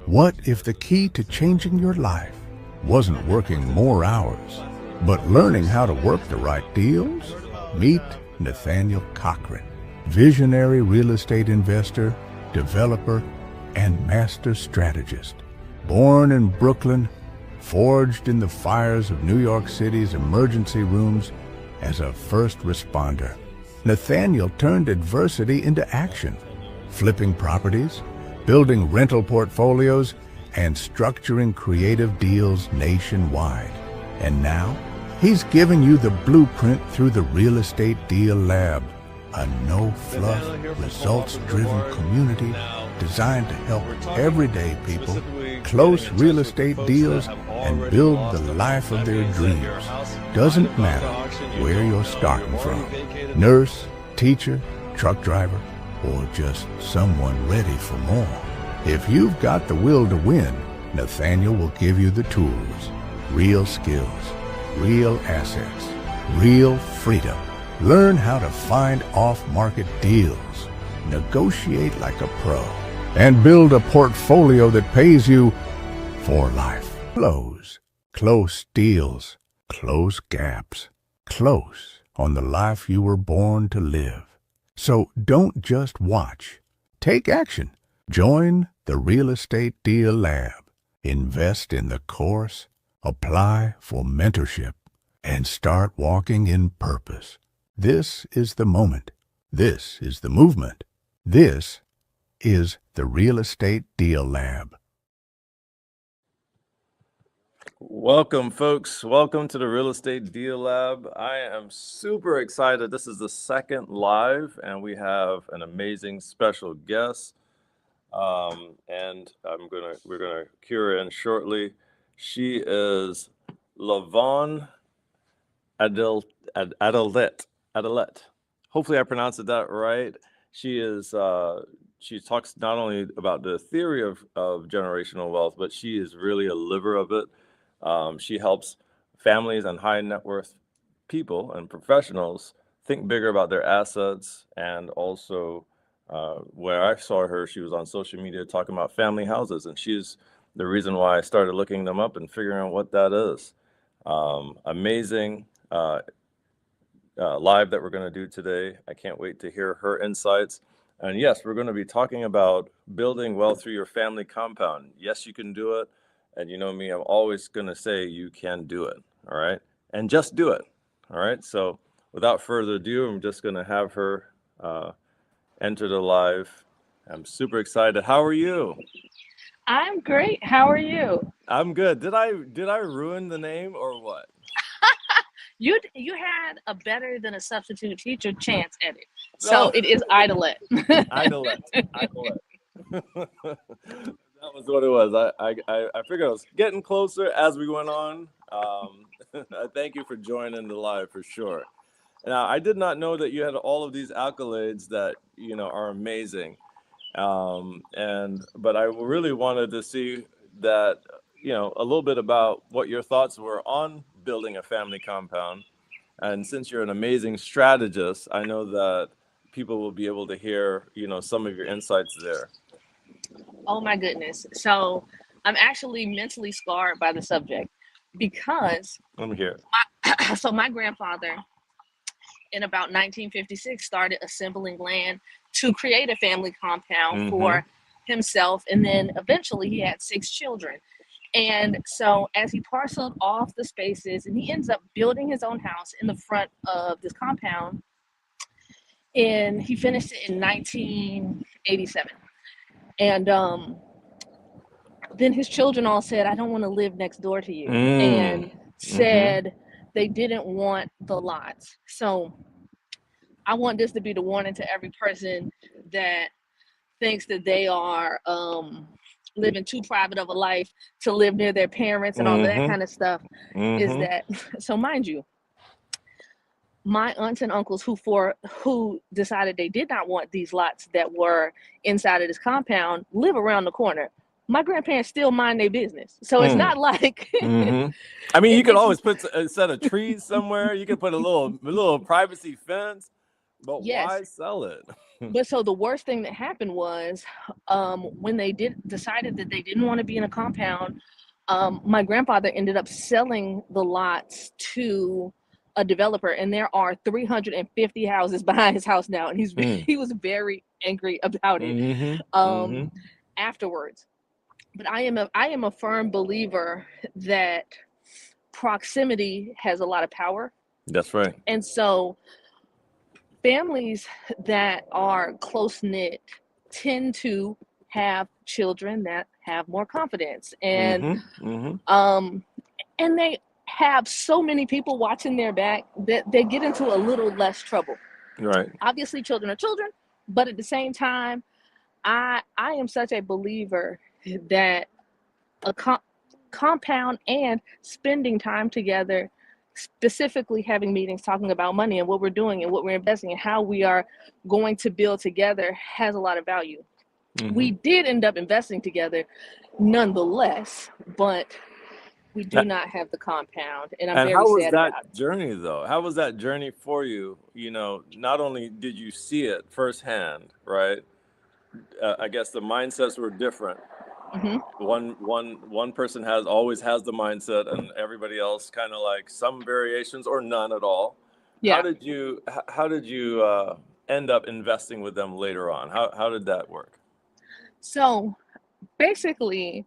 What if the key to changing your life wasn't working more hours, but learning how to work the right deals? Meet Nathaniel Cochrane, visionary real estate investor, developer, and master strategist. Born in Brooklyn, forged in the fires of New York City's emergency rooms as a first responder, Nathaniel turned adversity into action, flipping properties, building rental portfolios, and structuring creative deals nationwide. And now, he's giving you the blueprint through the Real Estate Deal Lab, a no-fluff, results-driven community designed to help everyday people close real estate deals and build the life of their dreams. Doesn't matter where you're starting from, nurse, teacher, truck driver, or just someone ready for more. If you've got the will to win, Nathaniel will give you the tools, real skills, real assets, real freedom. Learn how to find off-market deals, negotiate like a pro, and build a portfolio that pays you for life. Close deals, close gaps, close on the life you were born to live. So don't just watch. Take action. Join the Real Estate Deal Lab. Invest in the course, apply for mentorship, and start walking in purpose. This is the moment. This is the movement. This is the Real Estate Deal Lab. Welcome, folks. Welcome to the Real Estate Deal Lab. I am super excited. This is the second live, and we have an amazing special guest. And we're gonna cue her in shortly. She is LaVonne Idlette. Hopefully, I pronounced that right. She is. She talks not only about the theory of generational wealth, but she is really a liver of it. She helps families and high net worth people and professionals think bigger about their assets. And also, where I saw her, she was on social media talking about family houses, and she's the reason why I started looking them up and figuring out what that is. Amazing live that we're going to do today. I can't wait to hear her insights. And yes, we're going to be talking about building wealth through your family compound. Yes, you can do it. And you know me, I'm always going to say you can do it. All right. And just do it. All right. So without further ado, I'm just going to have her enter the live. I'm super excited. How are you? I'm great. How are you? I'm good. Did I ruin the name or what? You had a better than a substitute teacher chance at it. So It is Idlette. Idlette. That was what it was. I figured I was getting closer as we went on. Thank you for joining the live for sure. Now, I did not know that you had all of these accolades that, you know, are amazing. But I really wanted to see that, you know, a little bit about what your thoughts were on building a family compound. And since you're an amazing strategist, I know that people will be able to hear, you know, some of your insights there. Oh my goodness. So I'm actually mentally scarred by the subject because Let me hear it. so my grandfather in about 1956 started assembling land to create a family compound for himself. And then eventually he had 6 children. And so as he parceled off the spaces and he ends up building his own house in the front of this compound, and he finished it in 1987. And then his children all said, I don't want to live next door to you, and said they didn't want the lots. So I want this to be the warning to every person that thinks that they are living too private of a life to live near their parents and all of that kind of stuff, is that, so mind you, my aunts and uncles who decided they did not want these lots that were inside of this compound live around the corner. My grandparents still mind their business. So it's not like I mean, you could always put a set of trees somewhere. You could put a little privacy fence. But Yes. why sell it? But so the worst thing that happened was when they decided that they didn't want to be in a compound, my grandfather ended up selling the lots to a developer, and there are 350 houses behind his house now, and he was very angry about it afterwards. But I am a firm believer that proximity has a lot of power. That's right. And so families that are close knit tend to have children that have more confidence, and and they have so many people watching their back that they get into a little less trouble. Right. Obviously, children are children, but at the same time, I am such a believer that a compound and spending time together, specifically having meetings talking about money and what we're doing and what we're investing and how we are going to build together, has a lot of value. We did end up investing together nonetheless, but we do not have the compound, and I'm very how was sad that about it. journey, though? How was that journey for you? You know, not only did you see it firsthand, right? I guess the mindsets were different. One person always has the mindset, and everybody else kind of like some variations or none at all. Yeah. How did you end up investing with them later on? How did that work? So basically,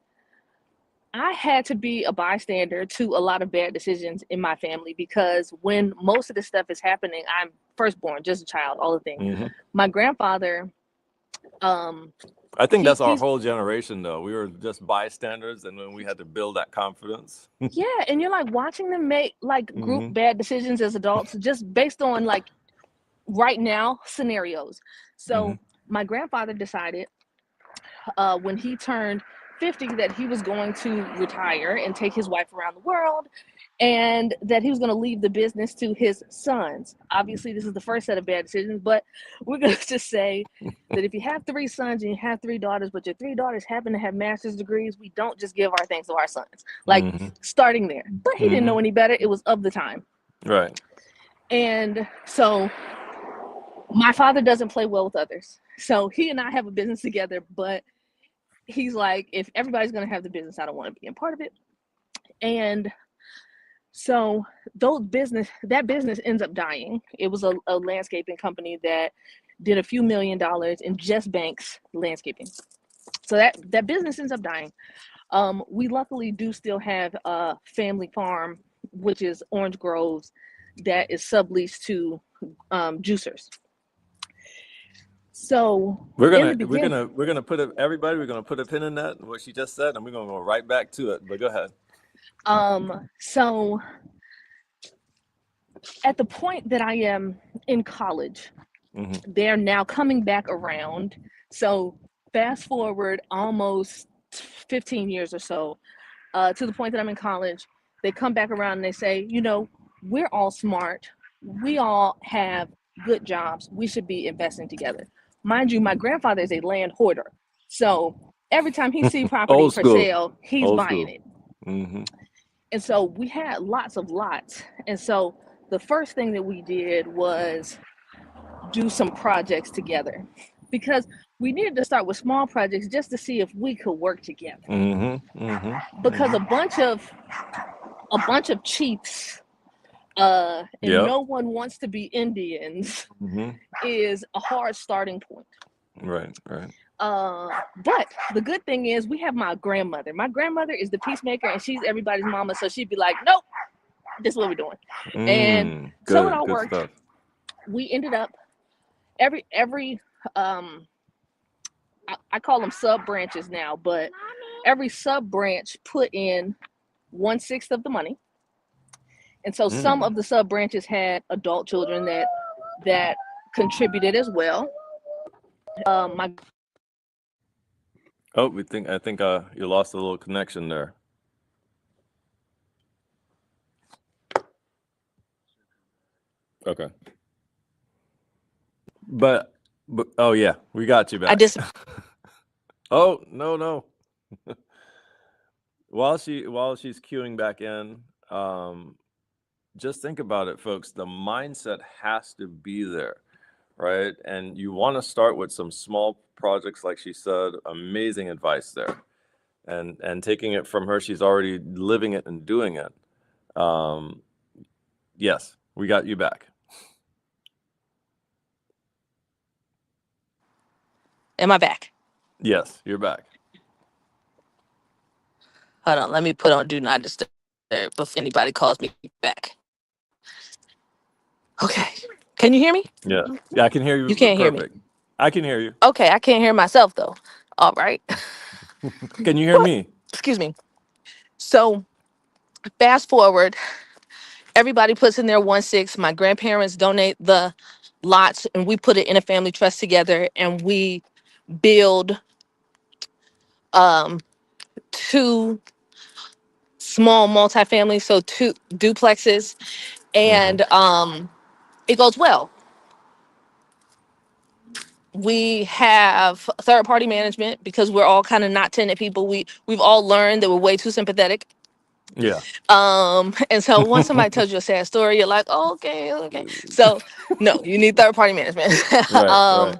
I had to be a bystander to a lot of bad decisions in my family, because when most of this stuff is happening, I'm firstborn, just a child, all the things. My grandfather, I think that's our whole generation, though. We were just bystanders, and then we had to build that confidence. Yeah, and you're like watching them make like group bad decisions as adults, just based on like right now scenarios. So my grandfather decided when he turned 50 that he was going to retire and take his wife around the world, and that he was going to leave the business to his sons. Obviously, this is the first set of bad decisions, but we're going to just say that if you have 3 sons and you have 3 daughters, but your 3 daughters happen to have master's degrees, we don't just give our things to our sons. Like starting there. But he didn't know any better. It was of the time. Right. And so my father doesn't play well with others. So he and I have a business together, but he's like, if everybody's going to have the business, I don't want to be a part of it. And so that business ends up dying. It was a landscaping company that did a few $1 million in just Banks landscaping. So that business ends up dying. We luckily do still have a family farm, which is Orange Groves, that is subleased to juicers. So we're gonna put a pin in that, what she just said, and we're gonna go right back to it. But go ahead. So at the point that I am in college, they're now coming back around. So fast forward almost 15 years or so, to the point that I'm in college, they come back around and they say, you know, we're all smart. We all have good jobs. We should be investing together. Mind you, my grandfather is a land hoarder. So every time he sees property for sale, he's buying it. And so we had lots of lots. And so the first thing that we did was do some projects together, because we needed to start with small projects just to see if we could work together. Because a bunch of chiefs and no one wants to be Indians is a hard starting point. Right. But the good thing is we have my grandmother. My grandmother is the peacemaker, and she's everybody's mama. So she'd be like, nope, this is what we're doing. And so it all worked. Stuff. We ended up every I call them sub branches now, but every sub branch put in 1/6 of the money. And so some of the sub branches had adult children that contributed as well. I think you lost a little connection there. Okay. But oh yeah, we got you back. Oh no. While she's queuing back in, just think about it, folks. The mindset has to be there, right? And you want to start with some small projects, like she said. Amazing advice there. And taking it from her, she's already living it and doing it. Yes, we got you back. Am I back? Yes, you're back. Hold on, let me put on do not disturb before anybody calls me back. Okay. Can you hear me? Yeah, I can hear you. You can't hear me. Perfect. I can hear you. Okay, I can't hear myself though. All right. Can you hear me? Excuse me. So fast forward, everybody puts in their 1/6. My grandparents donate the lots and we put it in a family trust together and we build two small multifamily, so two duplexes, and it goes well. We have third party management because we're all kind of not tenant people. We've all learned that we're way too sympathetic. Yeah. And so once somebody tells you a sad story, you're like, oh, okay. So no, you need third party management. Right.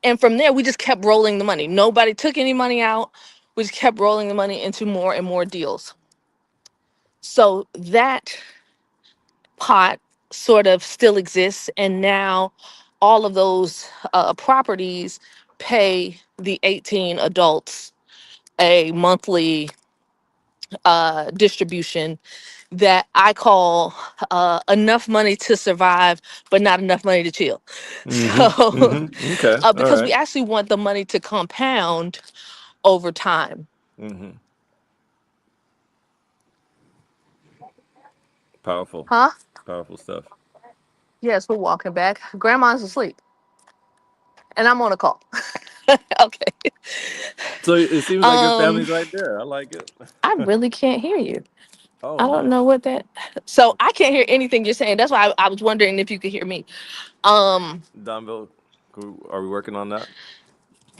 And from there, we just kept rolling the money. Nobody took any money out. We just kept rolling the money into more and more deals. So that pot sort of still exists. And now all of those properties pay the 18 adults a monthly distribution that I call enough money to survive, but not enough money to chill. So, Okay. because All we right. actually want the money to compound over time. Powerful. Huh? Powerful stuff. Yes, we're walking back. Grandma's asleep, and I'm on a call. Okay. So it seems like your family's right there. I like it. I really can't hear you. Oh, I don't no. know what that. So I can't hear anything you're saying. That's why I was wondering if you could hear me. Donville, are we working on that?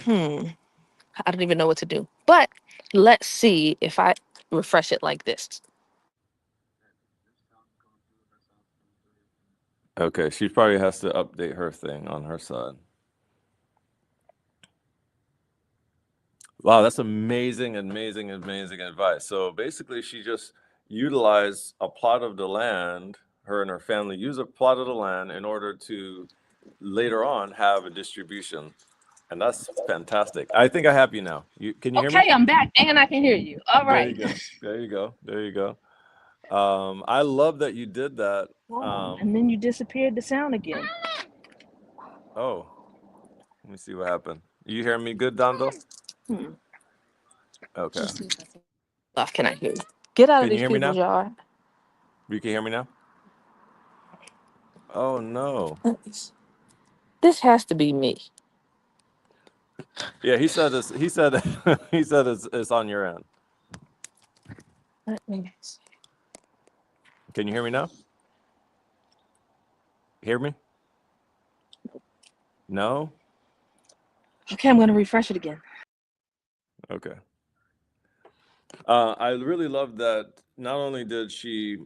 I don't even know what to do. But let's see if I refresh it like this. Okay, she probably has to update her thing on her side. Wow, that's amazing advice. So basically, she just utilized a plot of the land. Her and her family use a plot of the land in order to later on have a distribution, and that's fantastic. I think I have you now. Can you hear me? Okay, I'm back and I can hear you. All There right. you go. There you go. I love that you did that. And then you disappeared the sound again. Oh, let me see what happened. You hear me good, Donville? Okay. Can I hear you? Get out of Can you these hear me now? people's yard. You can hear me now? Oh no. This has to be me. Yeah, he said it's he said he said it's on your end. Let me see. Can you hear me now? Hear me? No? Okay, I'm going to refresh it again. Okay. I really love that not only did she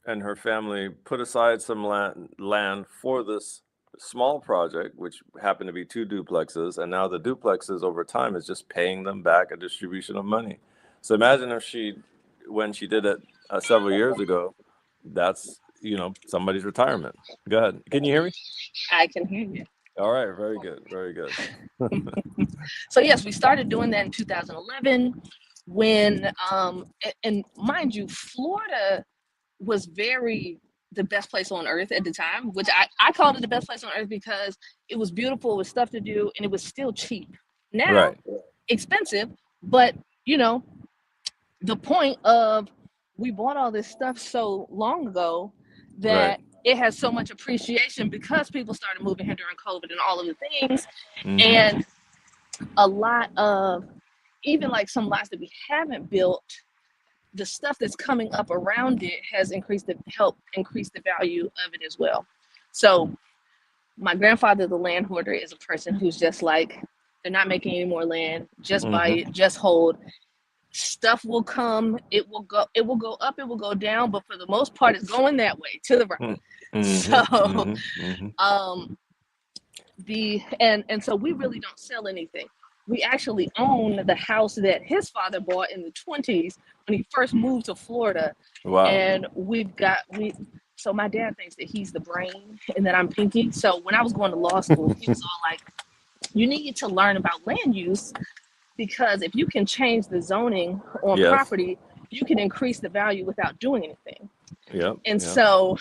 and her family put aside some land for this small project, which happened to be two duplexes, and now the duplexes over time is just paying them back a distribution of money. So imagine if when she did it several years ago, that's, somebody's retirement. Go ahead. Can you hear me? I can hear you. All right. Very good. Very good. So yes, we started doing that in 2011 when, and mind you, Florida was the best place on earth at the time, which I called it the best place on earth because it was beautiful, with stuff to do, and it was still cheap. Now, Right. expensive, but the point of we bought all this stuff so long ago that it has so much appreciation because people started moving here during COVID and all of the things. And a lot of, even like some lots that we haven't built, the stuff that's coming up around it has helped increase the value of it as well. So my grandfather, the land hoarder, is a person who's just like, they're not making any more land, just buy it, just hold. Stuff will come, it will go up, it will go down, but for the most part it's going that way to the right. So and so we really don't sell anything. We actually own the house that his father bought in the 20s when he first moved to Florida. Wow. And so my dad thinks that he's the brain and that I'm Pinky. So when I was going to law school, he was all like, you need to learn about land use, because if you can change the zoning on Yes. property, you can increase the value without doing anything. Yeah. And Yeah. so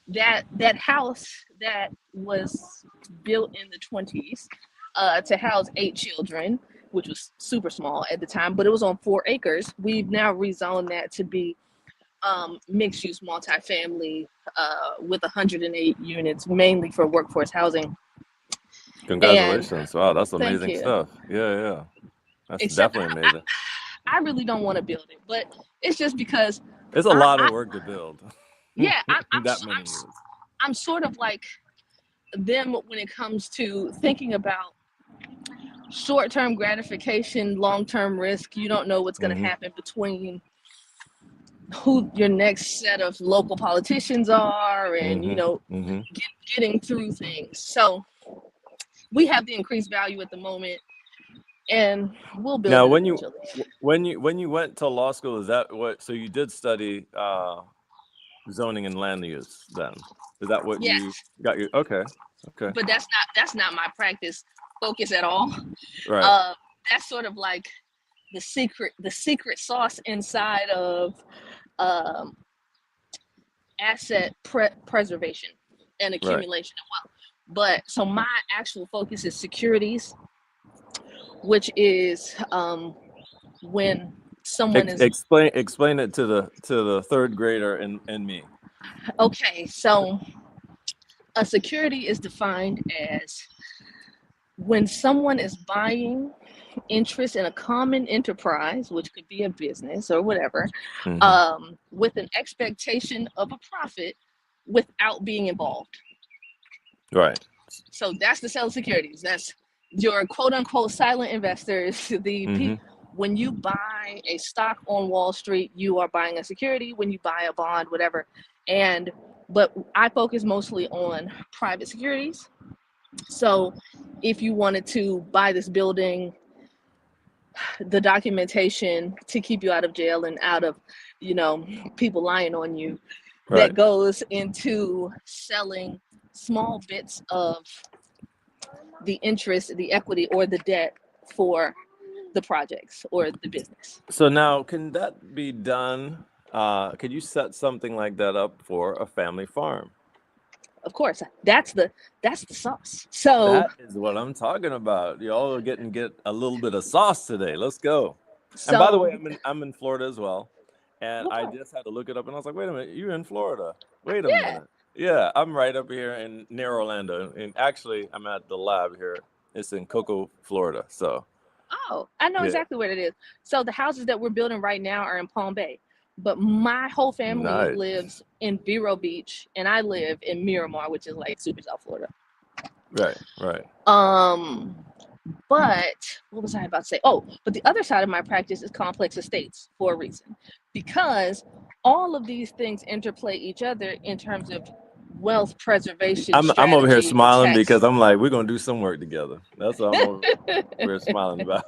that house that was built in the 20s to house 8 children, which was super small at the time, but it was on 4 acres. We've now rezoned that to be mixed use multifamily with 108 units, mainly for workforce housing. Congratulations. Wow, that's Thank amazing you. stuff. Yeah. That's Except definitely amazing. I really don't want to build it, but it's just because It's a lot of work to build. yeah, I'm sort of like them when it comes to thinking about short-term gratification, long-term risk. You don't know what's going to happen between who your next set of local politicians are, and getting through things. So we have the increased value at the moment, and we'll build Now, it when eventually. you went to law school, is that what? So you did study zoning and land use. Then is that what Yes. you got? Your okay. But that's not my practice focus at all. Right. That's sort of like the secret sauce inside of asset preservation and accumulation of wealth. But so my actual focus is securities, which is when someone is explain it to the third grader in me. Okay, so a security is defined as when someone is buying interest in a common enterprise, which could be a business or whatever, with an expectation of a profit without being involved. Right. So that's the sale of securities. That's your quote unquote silent investors. When you buy a stock on Wall Street, you are buying a security. When you buy a bond, whatever. But I focus mostly on private securities. So if you wanted to buy this building, the documentation to keep you out of jail and out of, people lying on you, that goes into selling small bits of the interest, the equity, or the debt for the projects or the business. So now, can that be done? Could you set something like that up for a family farm? Of course, that's the sauce. So that is what I'm talking about. Y'all are get a little bit of sauce today. Let's go. So, and by the way, I'm in Florida as well, and I just had to look it up, and I was like, wait a minute, you're in Florida? Wait a minute. Yeah, I'm right up here near Orlando, and actually, I'm at the lab here. It's in Cocoa, Florida. So. Oh, I know exactly where it is. So the houses that we're building right now are in Palm Bay, but my whole family lives in Vero Beach, and I live in Miramar, which is like super South Florida. Right. But what was I about to say? Oh, but the other side of my practice is complex estates for a reason, because all of these things interplay each other in terms of wealth preservation. I'm over here smiling because I'm like, we're gonna do some work together. That's what I'm over here smiling about.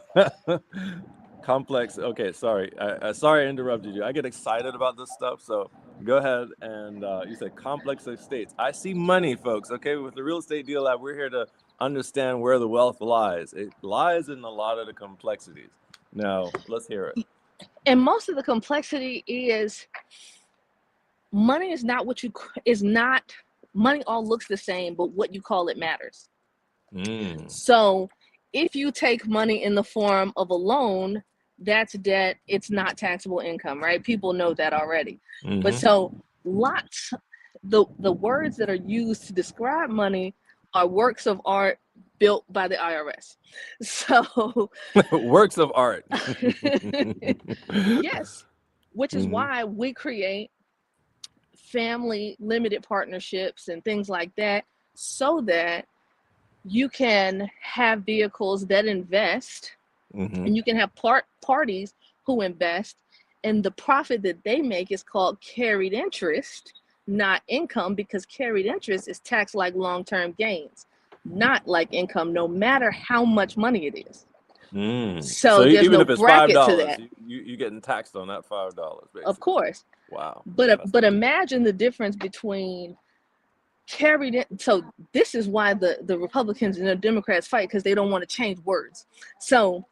Complex. Okay, sorry. Sorry I interrupted you. I get excited about this stuff, so go ahead. And you said complex estates. I see money, folks. Okay, with the Real Estate Deal Lab, we're here to understand where the wealth lies. It lies in a lot of the complexities. Now, let's hear it. And most of the complexity is money is not money all looks the same, but what you call it matters. So if you take money in the form of a loan, that's debt. It's not taxable income, right? People know that already. But so the words that are used to describe money are works of art built by the IRS. So works of art. Yes, which is why we create family limited partnerships and things like that, so that you can have vehicles that invest, and you can have parties who invest, and the profit that they make is called carried interest, not income, because carried interest is taxed like long-term gains. not like income, no matter how much money it is. So So there's even no if it's bracket to $5, that. you getting taxed on that $5, basically. Of course. Wow. But imagine the difference between carried in. So this is why the Republicans and the Democrats fight, because they don't want to change words. So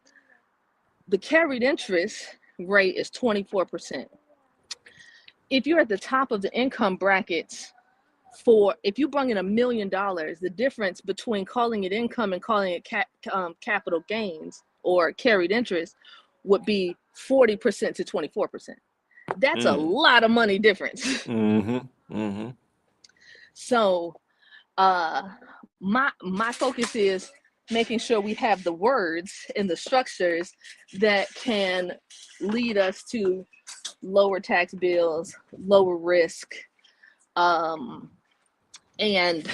the carried interest rate is 24%. If you're at the top of the income brackets, if you bring in $1 million, the difference between calling it income and calling it capital gains or carried interest would be 40% to 24%. That's a lot of money difference. So my focus is making sure we have the words and the structures that can lead us to lower tax bills, lower risk, and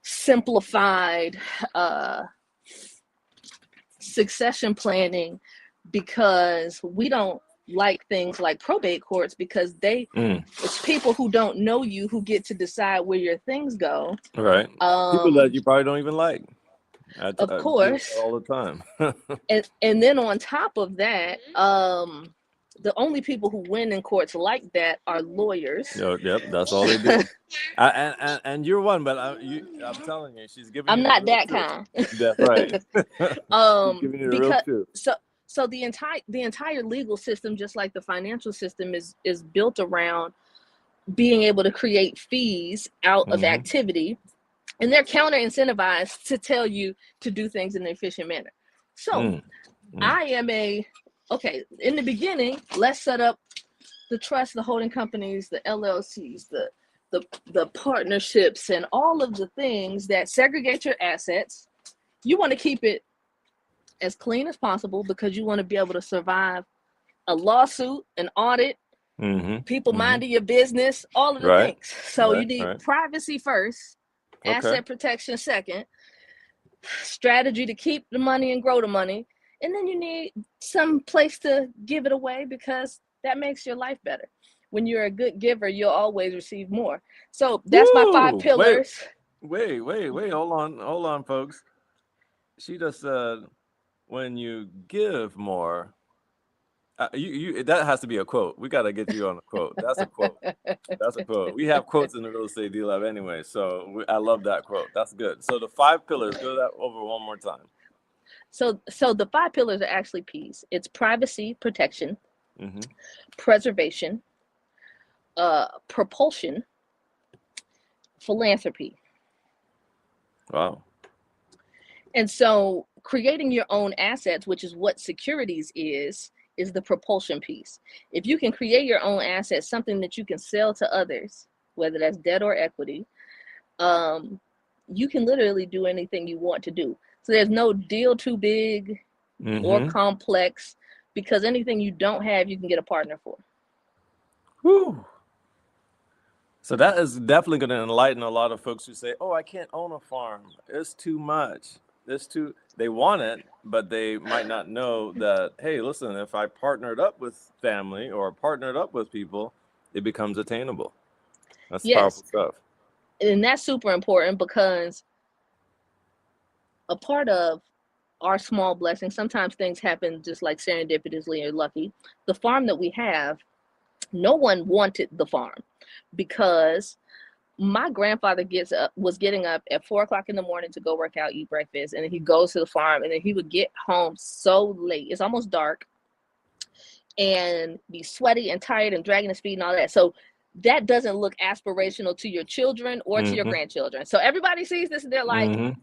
simplified succession planning, because we don't like things like probate courts, because it's people who don't know you who get to decide where your things go. Right. People that you probably don't even like. Of course. All the time. and then on top of that, the only people who win in courts like that are lawyers. Yep, that's all they do. And you're one, but I'm telling you, she's giving. I'm you not the real that truth. kind. That's right. She's giving you the real truth. So the entire legal system, just like the financial system, is built around being able to create fees out of activity, and they're counter incentivized to tell you to do things in an efficient manner. So I am okay, in the beginning, let's set up the trust, the holding companies, the LLCs, the partnerships, and all of the things that segregate your assets. You want to keep it as clean as possible, because you want to be able to survive a lawsuit, an audit, people minding your business, all of the things. So you need privacy first, asset protection second, strategy to keep the money and grow the money, and then you need some place to give it away, because that makes your life better. When you're a good giver, you'll always receive more. So that's my 5 pillars. Wait, hold on, folks. She just said, when you give more, that has to be a quote. We got to get you on a quote. That's a quote. That's a quote. We have quotes in the Real Estate Deal Lab anyway, so I love that quote. That's good. So the 5 pillars, go that over one more time. So the 5 pillars are actually P's. It's privacy, protection, preservation, propulsion, philanthropy. Wow. And so creating your own assets, which is what securities is the propulsion piece. If you can create your own assets, something that you can sell to others, whether that's debt or equity, you can literally do anything you want to do. So there's no deal too big or complex, because anything you don't have, you can get a partner for. Whew. So that is definitely going to enlighten a lot of folks who say, oh, I can't own a farm. It's too much. They want it, but they might not know that, hey, listen, if I partnered up with family or partnered up with people, it becomes attainable. That's powerful stuff. And that's super important, because a part of our small blessing, sometimes things happen just like serendipitously or lucky. The farm that we have, no one wanted the farm, because my grandfather was getting up at 4:00 in the morning to go work out, eat breakfast, and then he goes to the farm, and then he would get home so late, it's almost dark, and be sweaty and tired and dragging his feet and all that. So that doesn't look aspirational to your children or to your grandchildren. So everybody sees this and they're like,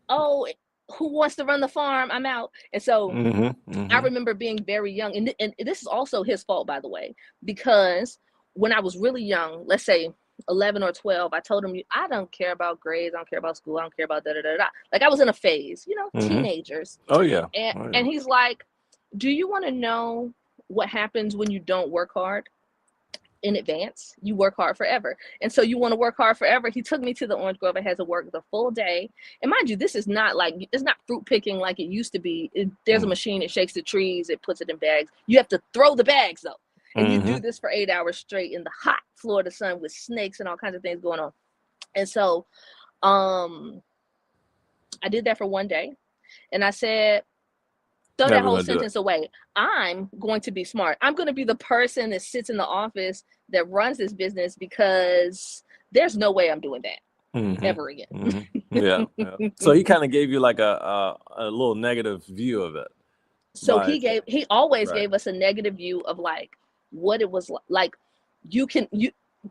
oh, who wants to run the farm? I'm out. And so I remember being very young, and this is also his fault, by the way, because when I was really young, let's say 11 or 12, I told him, I don't care about grades, I don't care about school, I don't care about da-da-da-da. Like, I was in a phase, teenagers. Oh, yeah. And he's like, do you want to know what happens when you don't work hard in advance? You work hard forever. And so you want to work hard forever. He took me to the orange grove. I had to work the full day. And mind you, this is not like, it's not fruit picking like it used to be. There's a machine that shakes the trees, it puts it in bags. You have to throw the bags though. And you do this for 8 hours straight in the hot Florida sun with snakes and all kinds of things going on. And so I did that for one day, and I said, throw that Never whole gonna do it. sentence away. I'm going to be smart. I'm going to be the person that sits in the office that runs this business, because there's no way I'm doing that ever again. Yeah. So he kind of gave you like a little negative view of it. So he always gave us a negative view of like what it was like. You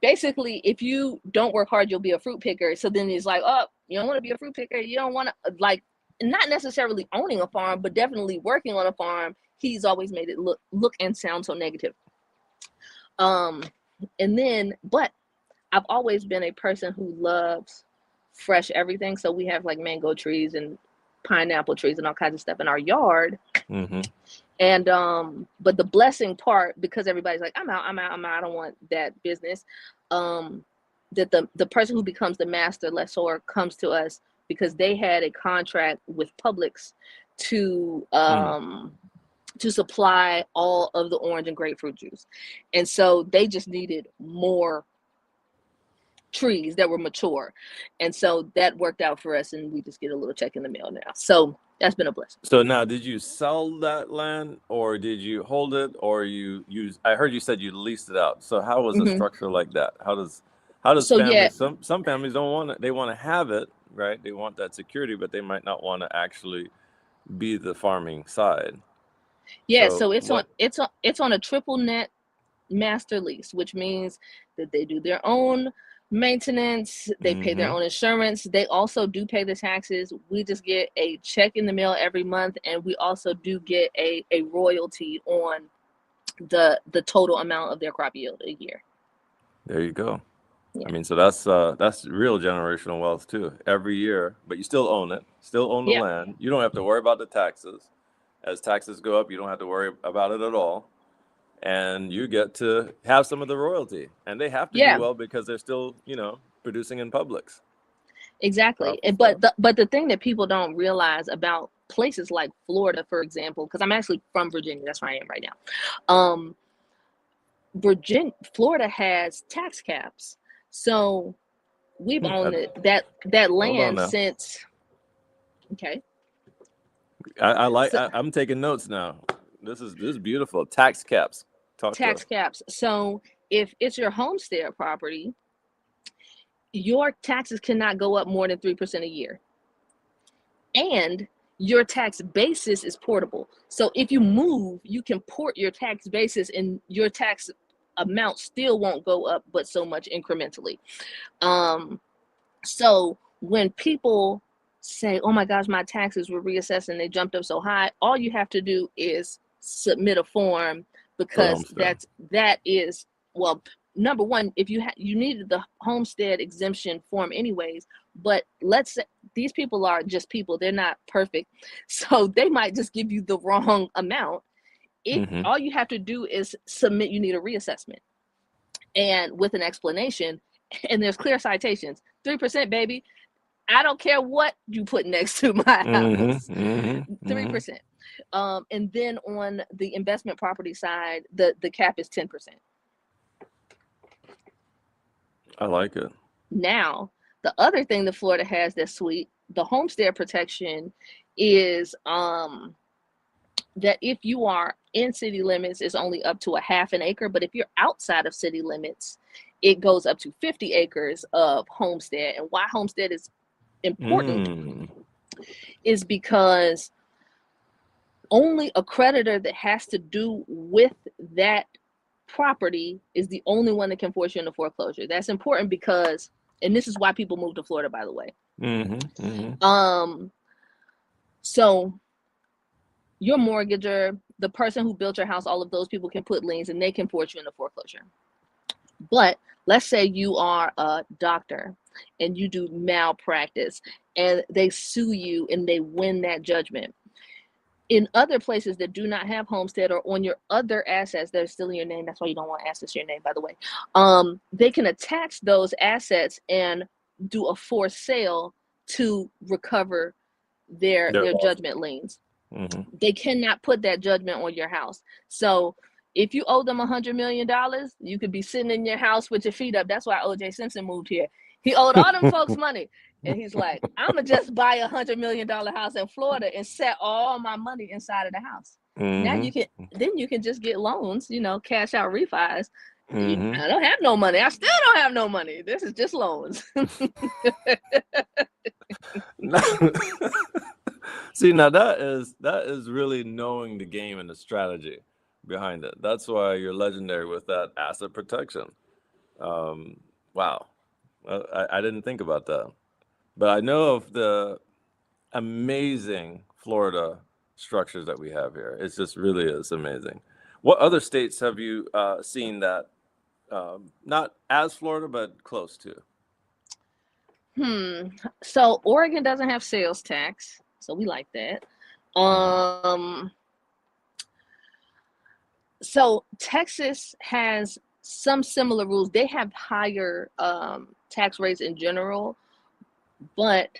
basically, if you don't work hard, you'll be a fruit picker. So then he's like, oh, you don't want to be a fruit picker. You don't want to, like, not necessarily owning a farm, but definitely working on a farm. He's always made it look and sound so negative. And then, but I've always been a person who loves fresh everything. So we have like mango trees and pineapple trees and all kinds of stuff in our yard. And but the blessing part, because everybody's like, I'm out, I don't want that business, that the person who becomes the master lessor comes to us because they had a contract with Publix to supply all of the orange and grapefruit juice, and so they just needed more trees that were mature, and so that worked out for us, and we just get a little check in the mail now. So that's been a blessing. So now, did you sell that land, or did you hold it, or you use? I heard you said you leased it out. So how was the structure like that? How does so families? Yeah. Some families don't want it. They want to have it, right? They want that security, but they might not want to actually be the farming side. Yeah. So it's on a triple net master lease, which means that they do their own maintenance, they pay their own insurance, they also do pay the taxes. We just get a check in the mail every month, and we also do get a royalty on the total amount of their crop yield a year. There you go. Yeah. I mean, so that's real generational wealth too. Every year, but you still own it, still own the land. You don't have to worry about the taxes. As taxes go up, you don't have to worry about it at all. And you get to have some of the royalty, and they have to do well because they're still, producing in Publix. Exactly. But the thing that people don't realize about places like Florida, for example, because I'm actually from Virginia, that's where I am right now. Florida has tax caps, so we've owned that land since. Okay. I'm taking notes now. This is beautiful. Tax caps. Tax caps. So if it's your homestead property, your taxes cannot go up more than 3% a year. And your tax basis is portable. So if you move, you can port your tax basis, and your tax amount still won't go up, but so much incrementally. So when people say, oh my gosh, my taxes were reassessed and they jumped up so high, all you have to do is submit a form, because that is, well, number one, if you needed the homestead exemption form anyways, but let's say these people are just people, they're not perfect, so they might just give you the wrong amount. All you have to do is submit, you need a reassessment, and with an explanation, and there's clear citations. 3%, baby. I don't care what you put next to my house. 3%. And then on the investment property side, the cap is 10%. I like it. Now, the other thing that Florida has that's sweet, the homestead protection, is that if you are in city limits, it's only up to a half an acre. But if you're outside of city limits, it goes up to 50 acres of homestead. And why homestead is important is because only a creditor that has to do with that property is the only one that can force you into foreclosure. That's important because, and this is why people move to Florida, by the way. So your mortgager, the person who built your house, all of those people can put liens and they can force you into foreclosure. But let's say you are a doctor and you do malpractice and they sue you and they win that judgment. In other places that do not have homestead, or on your other assets that are still in your name, that's why you don't want assets in your name, by the way, they can attach those assets and do a forced sale to recover their judgment liens. They cannot put that judgment on your house. So if you owe them $100 million, you could be sitting in your house with your feet up. That's why O.J. Simpson moved here. He owed all them folks money. And he's like, I'm gonna just buy $100 million house in Florida and set all my money inside of the house. Now you can, then you can just get loans, cash out refis. I don't have no money. I still don't have no money. This is just loans. See, now that is really knowing the game and the strategy behind it. That's why you're legendary with that asset protection. Wow. I didn't think about that. But I know of the amazing Florida structures that we have here. It just really is amazing. What other states have you seen that, not as Florida, but close to? So Oregon doesn't have sales tax, so we like that. So Texas has some similar rules. They have higher tax rates in general, but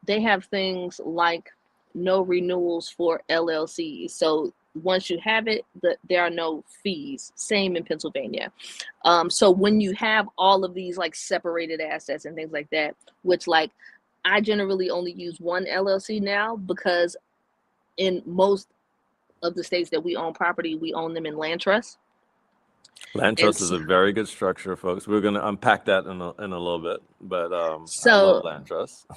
they have things like no renewals for LLCs. So once you have it, there are no fees. Same in Pennsylvania. So when you have all of these like separated assets and things like that, which like I generally only use one LLC now, because in most of the states that we own property, we own them in land trust. Land trust is a very good structure, folks. We're going to unpack that in a little bit, but I love land trust.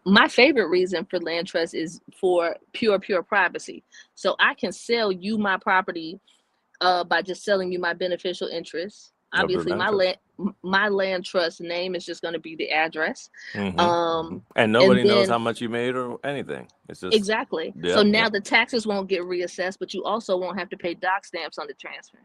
My favorite reason for land trust is for pure privacy. So I can sell you my property by just selling you my beneficial interest. Obviously, my land trust name is just going to be the address. And nobody knows how much you made or anything. It's just exactly. So now the taxes won't get reassessed, but you also won't have to pay doc stamps on the transfer.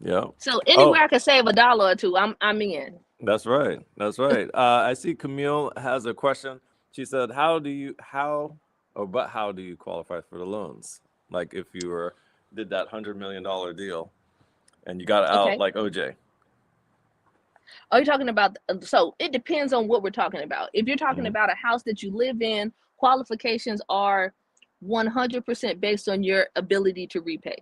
Yeah. So anywhere I can save $1 or $2, I'm in. That's right. That's right. I see Camille has a question. She said, how do you qualify for the loans? Like if you did that $100 million deal and you got out like OJ. Are you talking about, so it depends on what we're talking about. If you're talking about a house that you live in, qualifications are 100% based on your ability to repay.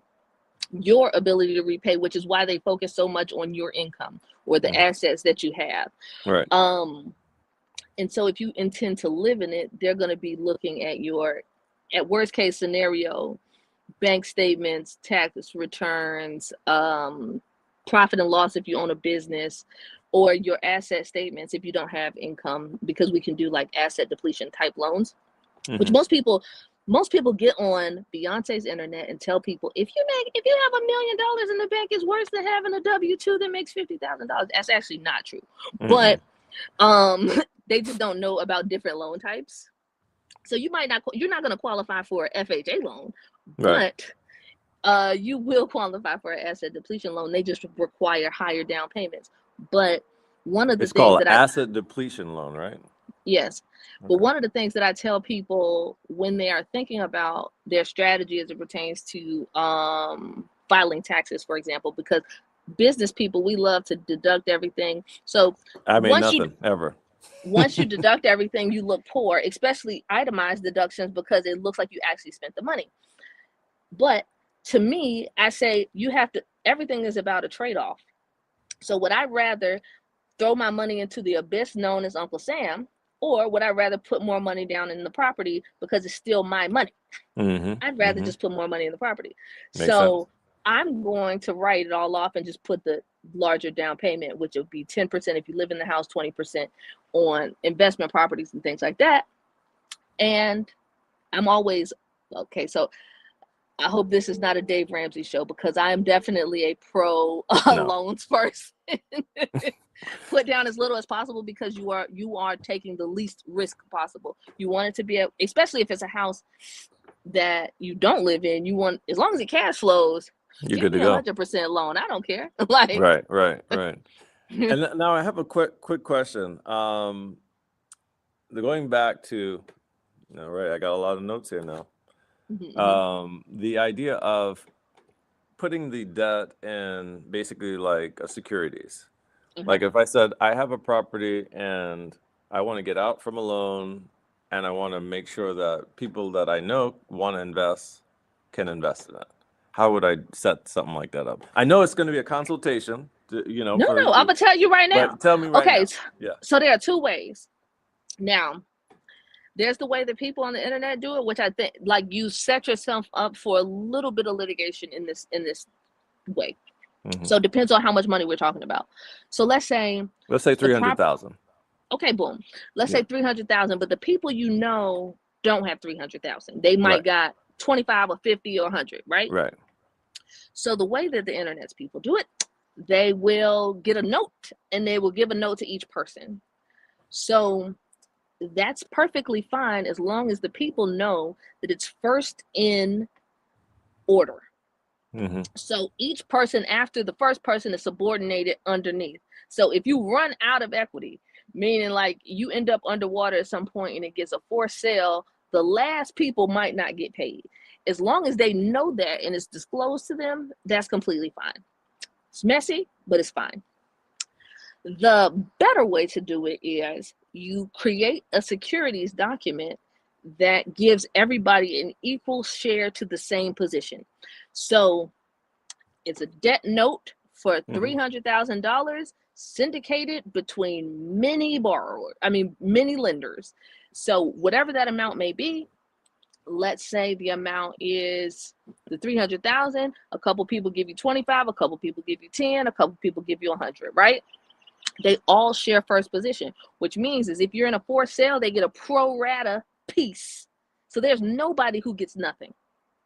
Your ability to repay, which is why they focus so much on your income or the assets that you have. Right. And so if you intend to live in it, they're going to be looking at worst case scenario, bank statements, tax returns, profit and loss if you own a business, or your asset statements if you don't have income, because we can do like asset depletion type loans, which most people get on Beyonce's internet and tell people if you have $1 million in the bank, it's worse than having a W-2 that makes $50,000. That's actually not true. But they just don't know about different loan types. So you're not going to qualify for an FHA loan, but you will qualify for an asset depletion loan. They just require higher down payments. But one of the things called asset depletion loan, right? Yes. But one of the things that I tell people when they are thinking about their strategy as it pertains to filing taxes, for example, because business people, we love to deduct everything. So Once you deduct everything, you look poor, especially itemized deductions, because it looks like you actually spent the money. But to me, I say everything is about a trade-off. So would I rather throw my money into the abyss known as Uncle Sam, or would I rather put more money down in the property because it's still my money? I'd rather just put more money in the property. Makes sense. I'm going to write it all off and just put the larger down payment, which would be 10% if you live in the house, 20% on investment properties and things like that. And I'm always, okay, so I hope this is not a Dave Ramsey show, because I am definitely a pro loans person. Put down as little as possible, because you are taking the least risk possible. You want it to be especially if it's a house that you don't live in, you want, as long as it cash flows, you're good to go. 100% loan. I don't care. Like right. And now I have a quick question. Going back to, I got a lot of notes here now. The idea of putting the debt in basically like a securities. Like if I said I have a property and I want to get out from a loan and I want to make sure that people that I know want to invest can invest in it. How would I set something like that up? I know it's going to be a consultation No, for I'm gonna tell you right now. but tell me right Okay, now. Yeah. so there are two ways. Now, there's the way that people on the internet do it, which I think like you set yourself up for a little bit of litigation in this way. Mhm. So it depends on how much money we're talking about. So let's say Let's say the prop 300,000. okay, boom. Let's Yeah. say 300,000, but the people don't have 300,000. They might Right. got 25 or 50 or 100, right? Right. So the way that the internet's people do it, they will get a note and they will give a note to each person. So that's perfectly fine as long as the people know that it's first in order. Mhm. So each person after the first person is subordinated underneath. So if you run out of equity, meaning like you end up underwater at some point and it gets a forced sale, the last people might not get paid. As long as they know that and it's disclosed to them, that's completely fine. It's messy, but it's fine. The better way to do it is you create a securities document that gives everybody an equal share to the same position. So it's a debt note for $300,000 syndicated between many lenders. So whatever that amount may be, let's say the amount is the 300,000, a couple people give you 25, a couple people give you 10, a couple people give you 100, right? They all share first position, which means is if you're in a forced sale, they get a pro rata piece. So there's nobody who gets nothing.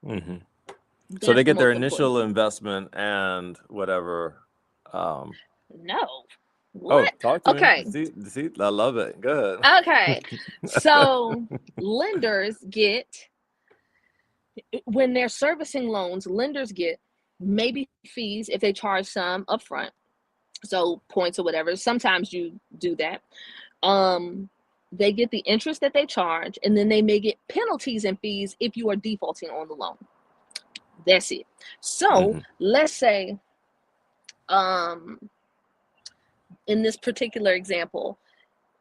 Mhm. So That's they the get their most important initial thing. investment and whatever. No. Oh, What? talk to me. Okay. See, I love it. Good. Okay. So lenders get, when they're servicing loans, lenders get maybe fees if they charge some upfront. So points or whatever. Sometimes you do that. They get the interest that they charge, and then they may get penalties and fees if you are defaulting on the loan. That's it. So Mhm. let's say, in this particular example,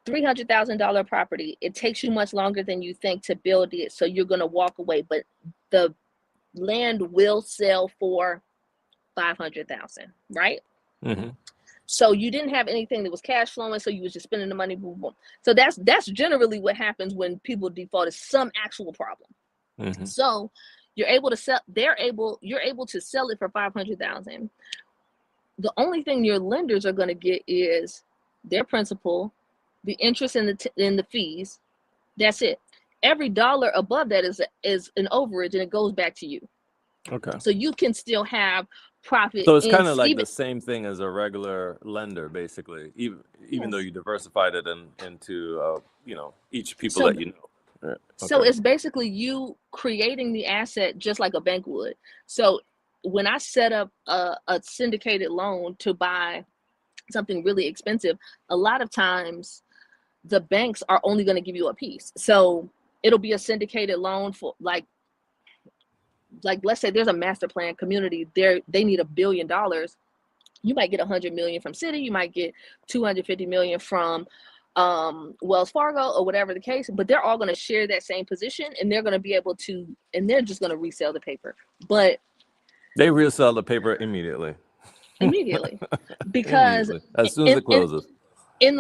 $300,000 property, it takes you much longer than you think to build it, so you're going to walk away, but the land will sell for 500,000, right? Mhm. So you didn't have anything that was cash flowing, so you was just spending the money, boom, boom. So that's generally what happens when people default, is some actual problem. Mhm. So you're able to sell, you're able to sell it for 500,000. The only thing your lenders are going to get is their principal, the interest in the fees. That's it. Every dollar above that is an overage, and it goes back to you. Okay. So you can still have profit So it's in kind of like even the same thing as a regular lender, basically, even though yes. you diversified it into each people So that you know. Right. so Okay. it's basically you creating the asset just like a bank would. So when I set up a syndicated loan to buy something really expensive, a lot of times the banks are only going to give you a piece. So it'll be a syndicated loan for like let's say there's a master plan community, they need $1 billion. You might get 100 million from Citi, you might get 250 million from Wells Fargo or whatever the case, but they're all going to share that same position, and they're going to be able to, and they're just going to resell the paper, but They resell the paper immediately. immediately, because Immediately, as soon as in, it closes. in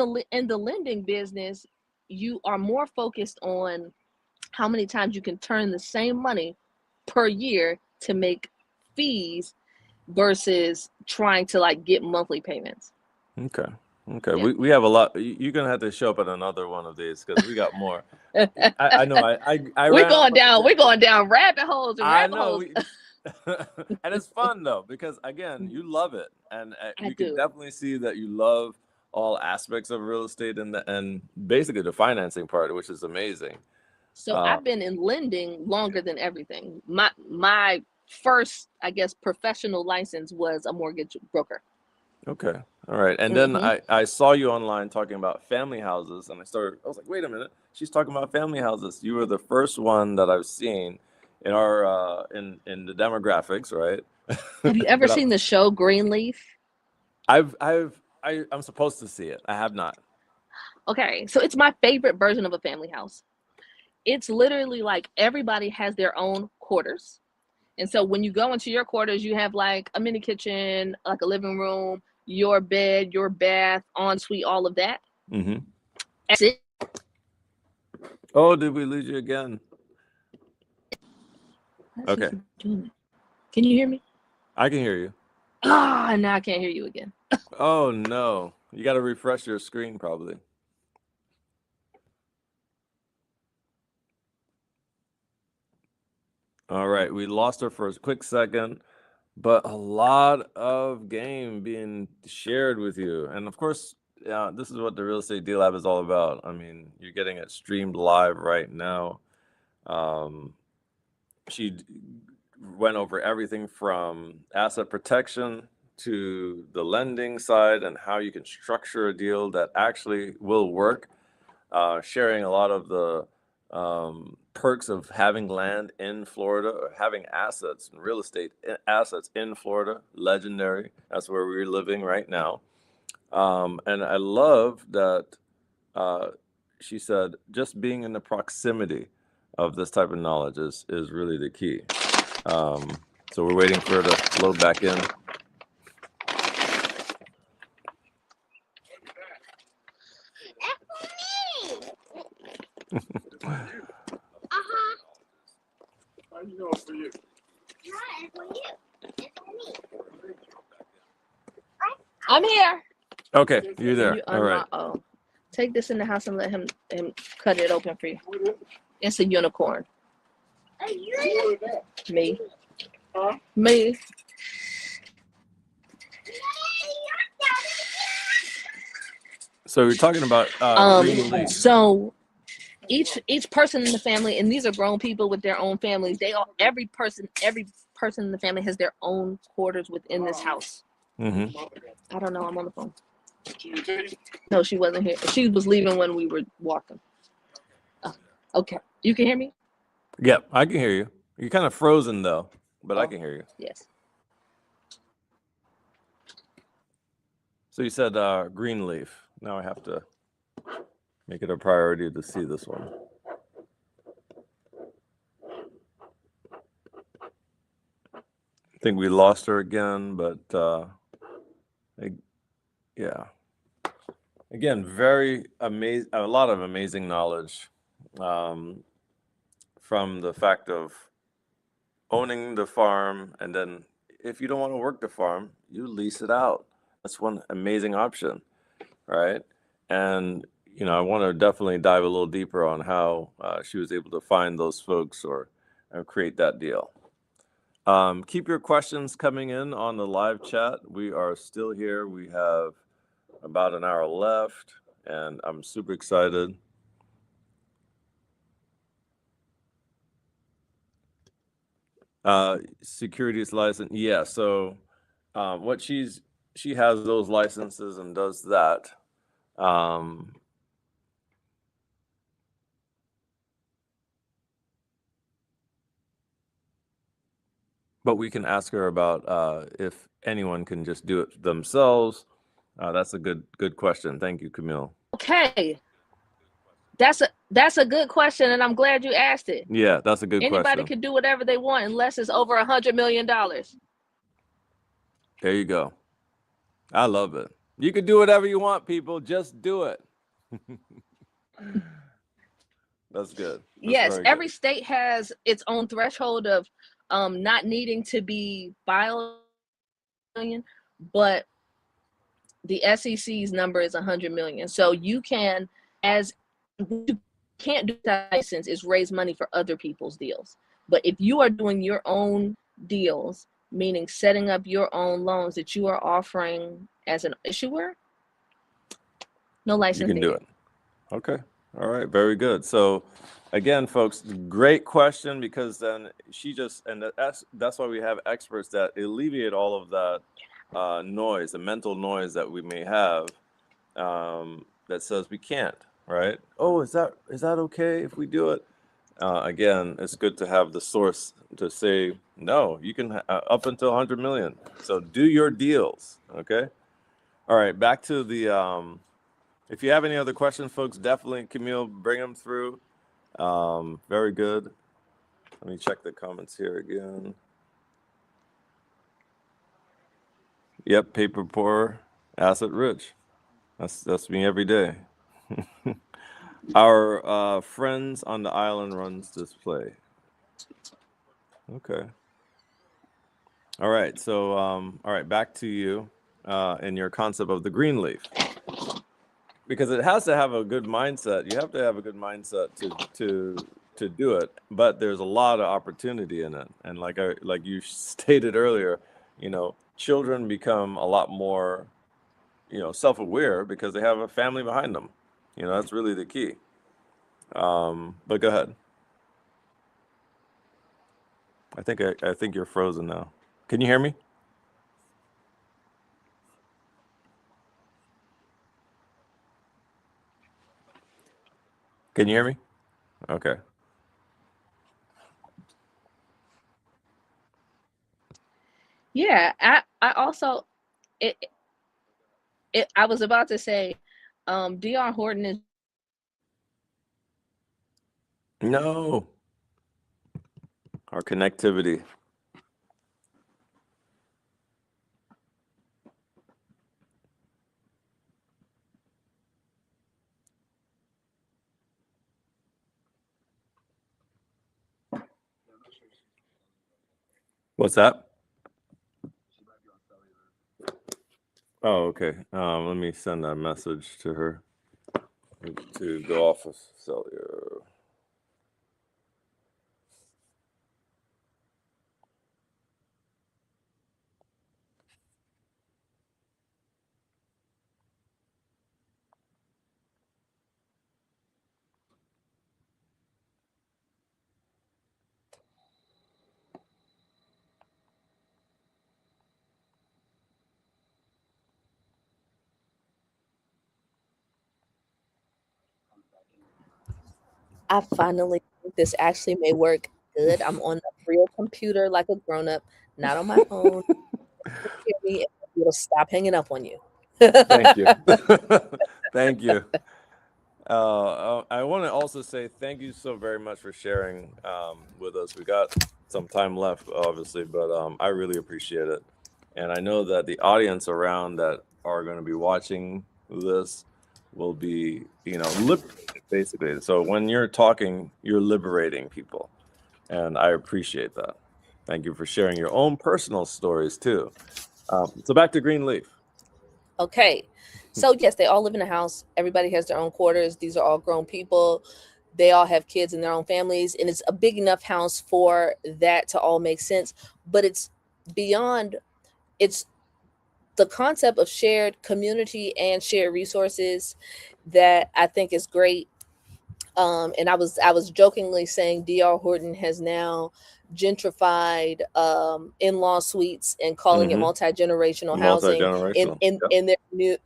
the lending business, you are more focused on how many times you can turn the same money per year to make fees versus trying to like get monthly payments. Okay. Okay. Yeah. We have a lot. You're gonna have to show up at another one of these because we got more. I know. I we're ran off going on a down. We're tangent. going down rabbit holes and I rabbit know. holes. And it's fun though because again, you love it, and I we can do. definitely see that you love all aspects of real estate and basically the financing part, which is amazing. So I've been in lending longer than everything. My first, I guess, professional license was a mortgage broker. Okay. All right. And then Mm-hmm. I saw you online talking about family houses, and I was like, wait a minute, she's talking about family houses. You were the first one that I've seen in our in the demographics, right? Have you ever But seen the show Greenleaf? I'm supposed to see it. I have not. Okay, so it's my favorite version of a family house. It's literally like everybody has their own quarters. And so when you go into your quarters, you have like a mini kitchen, like a living room, your bed, your bath, ensuite, all of that. Mm-hmm. That's it. Oh, did we lose you again? Okay. Can you hear me? I can hear you. Ah, now I can't hear you again. Oh, no. You got to refresh your screen probably. All right. We lost her for a quick second, but a lot of game being shared with you. And of course, this is what the Real Estate Deal Lab is all about. I mean, you're getting it streamed live right now. She went over everything from asset protection to the lending side and how you can structure a deal that actually will work, sharing a lot of the perks of having land in Florida or having assets and real estate assets in Florida. Legendary. That's where we're living right now. And I love that she said just being in the proximity of this type of knowledge is really the key. So we're waiting for her to load back in. I'm here. Okay, you're there. All right. Oh, take this in the house and let him cut it open for you. It's a unicorn. Me. Huh? Me. So we're talking about green leaf. So each person in the family, and these are grown people with their own families. Every person in the family has their own quarters within this house. Mm-hmm. I don't know. I'm on the phone. No, she wasn't here. She was leaving when we were walking. Oh, okay. You can hear me? Yep, I can hear you. You're kind of frozen though, but I can hear you. Yes. So you said green leaf. Now I have to make it a priority to see this one. I think we lost her again, but yeah. Again, very amazing, a lot of amazing knowledge from the fact of owning the farm, and then if you don't want to work the farm, you lease it out. That's one amazing option, right? And I want to definitely dive a little deeper on how she was able to find those folks or create that deal. Keep your questions coming in on the live chat. We are still here. We have about an hour left, and I'm super excited. Securities license. Yeah. So what she has those licenses and does that. But we can ask her about if anyone can just do it themselves. That's a good question. Thank you, Camille. Okay. That's a good question, and I'm glad you asked it. Yeah, that's a good question. Anybody can do whatever they want unless it's over $100 million. There you go. I love it. You can do whatever you want, people. Just do it. That's good. Yes, every state has its own threshold of not needing to be filed, but the SEC's number is 100 million. So you can, you can't do that license is raise money for other people's deals. But if you are doing your own deals, meaning setting up your own loans that you are offering as an issuer, no license. You can do it. Okay. All right. Very good. So again, folks, great question, because then that's why we have experts that alleviate all of that noise, the mental noise that we may have that says we can't, right? Oh, is that okay if we do it? Again, it's good to have the source to say, no, you can up until 100 million. So do your deals. Okay. All right. Back to the, if you have any other questions, folks, definitely, Camille, bring them through. Very good. Let me check the comments here again. Yep, paper pour. Asset rich. That's me every day. Our friends on the island runs display. Okay. All right. So, all right, back to you and your concept of the green leaf. Because it has to have a good mindset. You have to have a good mindset to do it. But there's a lot of opportunity in it. And like you stated earlier, children become a lot more, self-aware because they have a family behind them. That's really the key. But go ahead. I think you're frozen now. Can you hear me? Can you hear me? Okay. Yeah, I also it, I was about to say, Dr. Horton is No. Our connectivity. What's that? Oh, okay. Let me send that message to her to go off of cellular. I finally think this actually may work good. I'm on a real computer like a grown up, not on my phone. Hear me, and it'll stop hanging up on you. Thank you. Thank you. I want to also say thank you so very much for sharing with us. We got some time left, obviously, but I really appreciate it. And I know that the audience around that are going to be watching this will be, liberated, basically. So when you're talking, you're liberating people. And I appreciate that. Thank you for sharing your own personal stories, too. So back to Greenleaf. Okay. So yes, they all live in a house. Everybody has their own quarters. These are all grown people. They all have kids in their own families, and it's a big enough house for that to all make sense. But it's beyond, it's the concept of shared community and shared resources that I think is great. And I was jokingly saying Dr. Horton has now gentrified in-law suites and calling it Mm-hmm. multi-generational housing Multi-generational. Yep.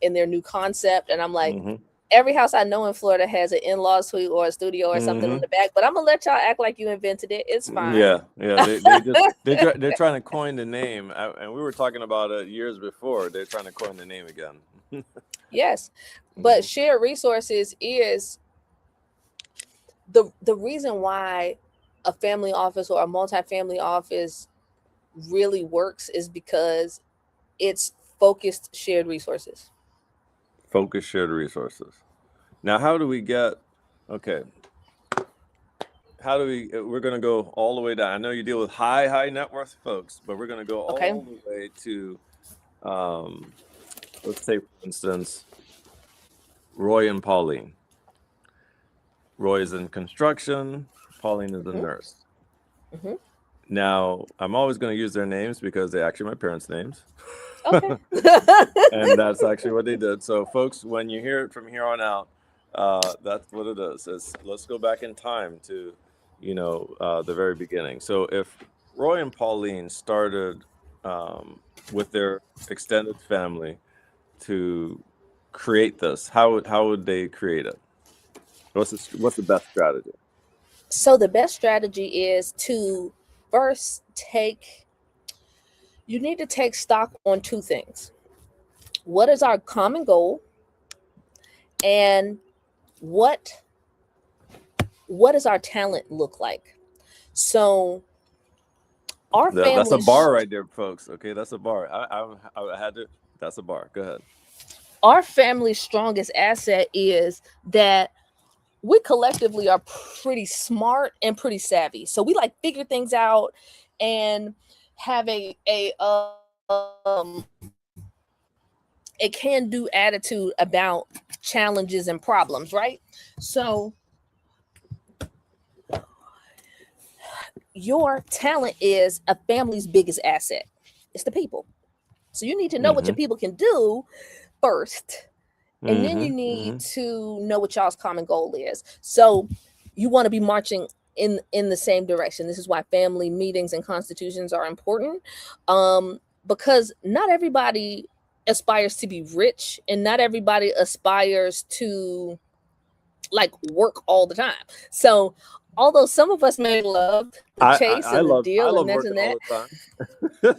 in their new concept. And I'm like, Mm-hmm. every house I know in Florida has an in-law suite or a studio or something on the back, but I'm gonna let y'all act like you invented it. It's fine. Yeah. They're trying to coin the name, and we were talking about it years before. They're trying to coin the name again. Yes, but shared resources is the reason why a family office or a multifamily office really works is because it's focused shared resources. Focus shared resources. Now, how do we get? Okay. How do we? We're going to go all the way down. I know you deal with high net worth folks, but we're going to go all the way to, let's say, for instance, Roy and Pauline. Roy is in construction. Pauline is a nurse. Mm-hmm. Now, I'm always going to use their names because they're actually my parents' names. Okay. And that's actually what they did. So, folks, when you hear it from here on out, that's what it is. Let's go back in time to, the very beginning. So, if Roy and Pauline started with their extended family to create this, how would they create it? What's the best strategy? So the best strategy is to first you need to take stock on two things. What is our common goal? And what does our talent look like? So That's a bar right there, folks. Okay, that's a bar. I had to. That's a bar. Go ahead. our family's strongest asset is that we collectively are pretty smart and pretty savvy. So we like figure things out and have a can-do attitude about challenges and problems, right? So your talent is a family's biggest asset. It's the people. So you need to know what your people can do first. And then you need to know what y'all's common goal is. So you want to be marching in the same direction. This is why family meetings and constitutions are important, because not everybody aspires to be rich, and not everybody aspires to like work all the time. So although some of us may love the chase and the deal and this and that,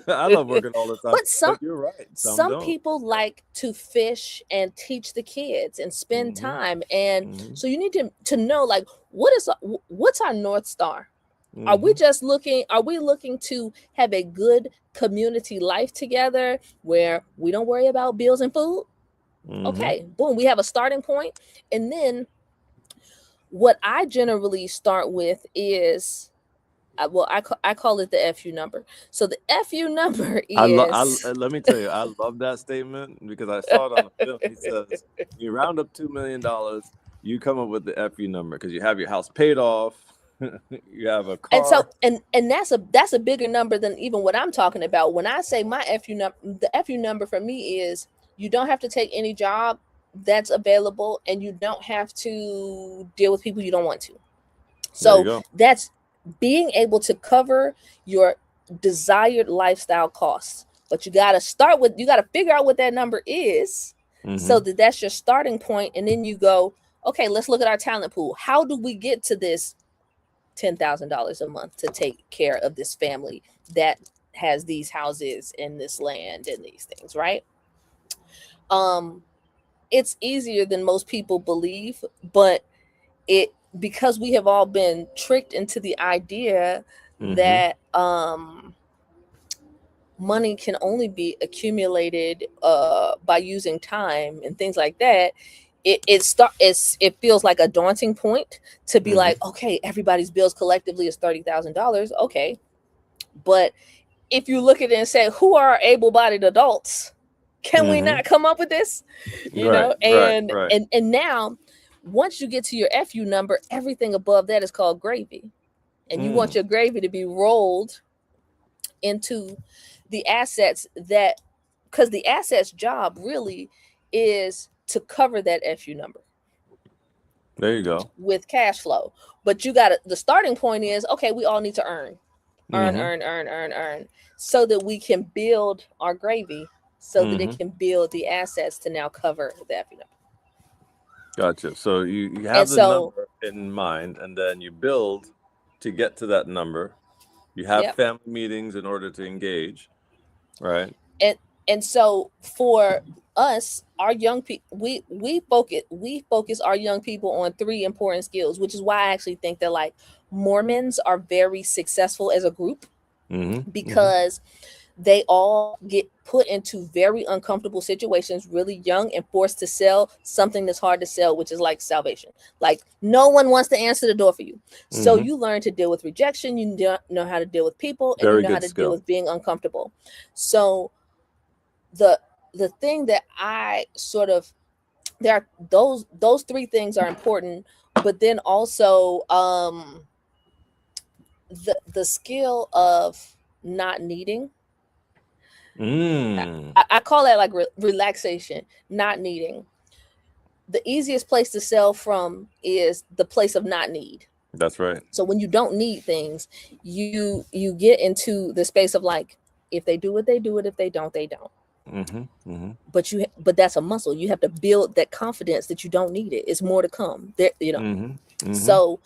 I love working all the time. but you're right. Some don't. people like to fish and teach the kids and spend time. And so you need to know, like, what's our North Star? Are we looking to have a good community life together where we don't worry about bills and food? Okay, boom, we have a starting point. And then what I generally start with is, I call it the FU number. So the FU number is. Let me tell you, I love that statement because I saw it on the film. He says, you round up $2 million, you come up with the FU number because you have your house paid off, you have a car. And so, and that's a bigger number than even what I'm talking about. When I say my FU number, the FU number for me is you don't have to take any job that's available, and you don't have to deal with people you don't want to. So that's being able to cover your desired lifestyle costs. But you got to figure out what that number is, so that's your starting point. And then you go, okay, let's look at our talent pool. How do we get to this $10,000 a month to take care of this family that has these houses and this land and these things, right? It's easier than most people believe, but because we have all been tricked into the idea that money can only be accumulated by using time and things like that. It feels like a daunting point to be like, okay, everybody's bills collectively is $30,000. Okay, but if you look at it and say, who are able-bodied adults? Can we not come up with this? You know, and now once you get to your FU number, everything above that is called gravy. And you want your gravy to be rolled into the assets because the assets job really is to cover that FU number. There you go. With cash flow. But the starting point is, okay, we all need to earn, so that we can build our gravy, so that it can build the assets to now cover the FU number. Gotcha. So you have the number in mind, and then you build to get to that number. You have family meetings in order to engage, right? And so for us, our young people, we focus our young people on 3 important skills, which is why I actually think that like Mormons are very successful as a group, because they all get put into very uncomfortable situations really young and forced to sell something that's hard to sell, which is like salvation. Like no one wants to answer the door for you. So you learn to deal with rejection. You know how to deal with people, and you know how to deal with being uncomfortable. So the thing that I sort of, there are those 3 things are important, but then also the skill of not needing. I call that like relaxation, not needing. The easiest place to sell from is the place of not need. That's right. So when you don't need things, you get into the space of like, if they do it, they do it. If they don't, they don't. But that's a muscle. You have to build that confidence that you don't need it. It's more to come. There, you know. So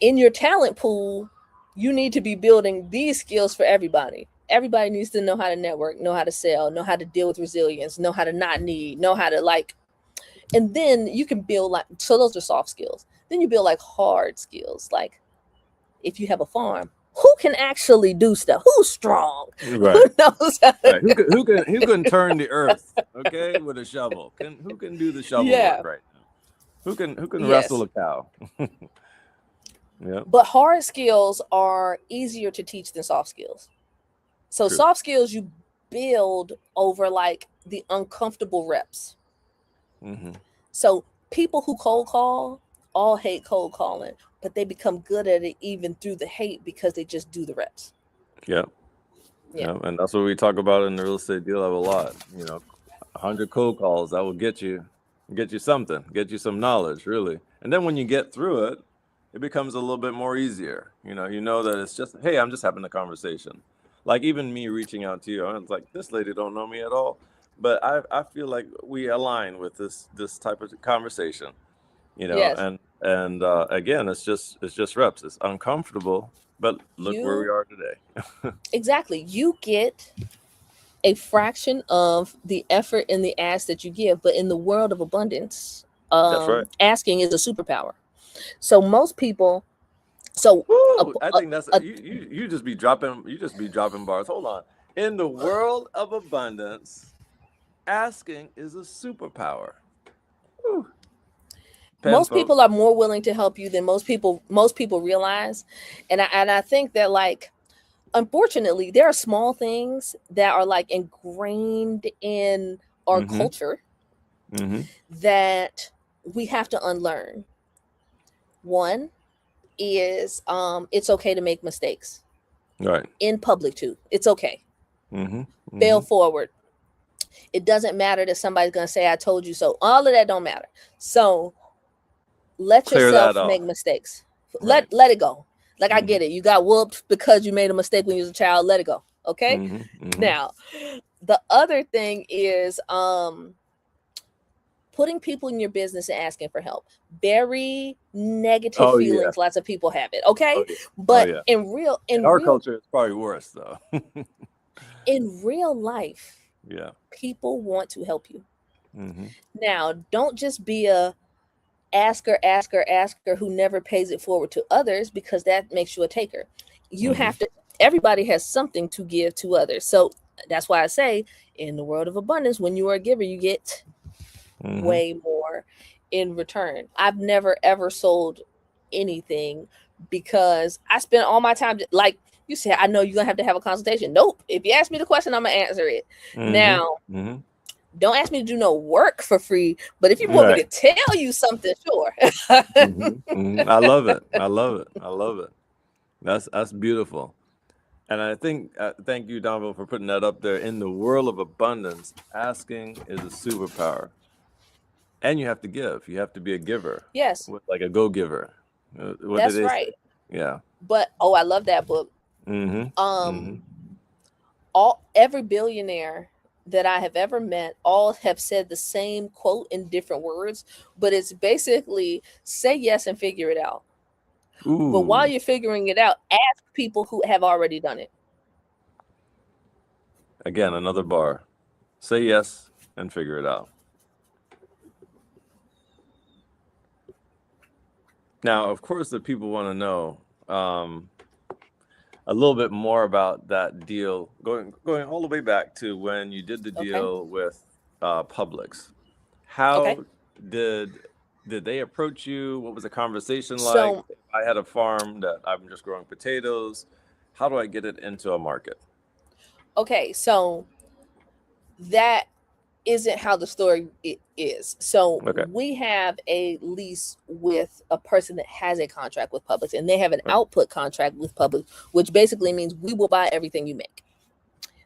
in your talent pool, you need to be building these skills for everybody. Everybody needs to know how to network, know how to sell, know how to deal with resilience, know how to not need, know how to like, and then you can build like, so those are soft skills. Then you build like hard skills. Like if you have a farm, who can actually do stuff? Who's strong? Right. Who knows? Right. Who can turn the earth, okay, with a shovel? Who can do the shovel Yeah. work right now? Who can Yes. wrestle a cow? Yeah. But hard skills are easier to teach than soft skills. So True. soft skills you build over like the uncomfortable reps. Mm-hmm. So people who cold call all hate cold calling, but they become good at it even through the hate because they just do the reps. Yeah. Yeah. Yeah. And that's what we talk about in the real estate deal of a lot. 100 cold calls, that will get you something, get you some knowledge, really. And then when you get through it, it becomes a little bit more easier. You know that it's just, hey, I'm just having a conversation. Like even me reaching out to you, I was like, this lady don't know me at all, but I feel like we align with this type of conversation, Yes. and again, it's just reps. It's uncomfortable, but look where we are today. Exactly. You get a fraction of the effort and the ask that you give, but in the world of abundance, That's right. asking is a superpower. So most people, Woo, I think that's you just be dropping bars. Hold on. In the world of abundance, asking is a superpower. Woo. Most people are more willing to help you than most people realize, and I think that, like, unfortunately, there are small things that are like ingrained in our culture that we have to unlearn. One is it's okay to make mistakes. Right. In public too. It's okay. Fail forward. It doesn't matter that somebody's gonna say I told you so. All of that don't matter. So let Clear yourself that make off. mistakes. Right. Let it go. Like I get it. You got whooped because you made a mistake when you was a child. Let it go. Okay. Now, the other thing is putting people in your business and asking for help. Very negative feelings. Yeah. Lots of people have it. Okay. But in our culture, it's probably worse though. In real life, yeah, people want to help you. Now, don't just be a asker who never pays it forward to others, because that makes you a taker. You have to, everybody has something to give to others. So that's why I say, in the world of abundance, when you are a giver, you get way more in return. I've never ever sold anything because I spent all my time, like you said, I know you're gonna have a consultation. Nope. If you ask me the question, I'm gonna answer it. Now, don't ask me to do no work for free, but if you want me to tell you something, sure. I love it. That's beautiful. And I think, thank you, Donville, for putting that up there. In the world of abundance, asking is a superpower. And you have to give. You have to be a giver. Yes. Like a go-giver. That's right. Say? Yeah. But, I love that book. Every billionaire that I have ever met, all have said the same quote in different words, but it's basically say yes and figure it out. Ooh. But while you're figuring it out, ask people who have already done it. Again, another bar. Say yes and figure it out. Now, of course, the people want to know a little bit more about that deal, going all the way back to when you did the deal with Publix. How did they approach you? What was the conversation like? So, I had a farm that I'm just growing potatoes. How do I get it into a market? Okay, so that isn't how the story is. So we have a lease with a person that has a contract with Publix, and they have an output contract with Publix, which basically means we will buy everything you make.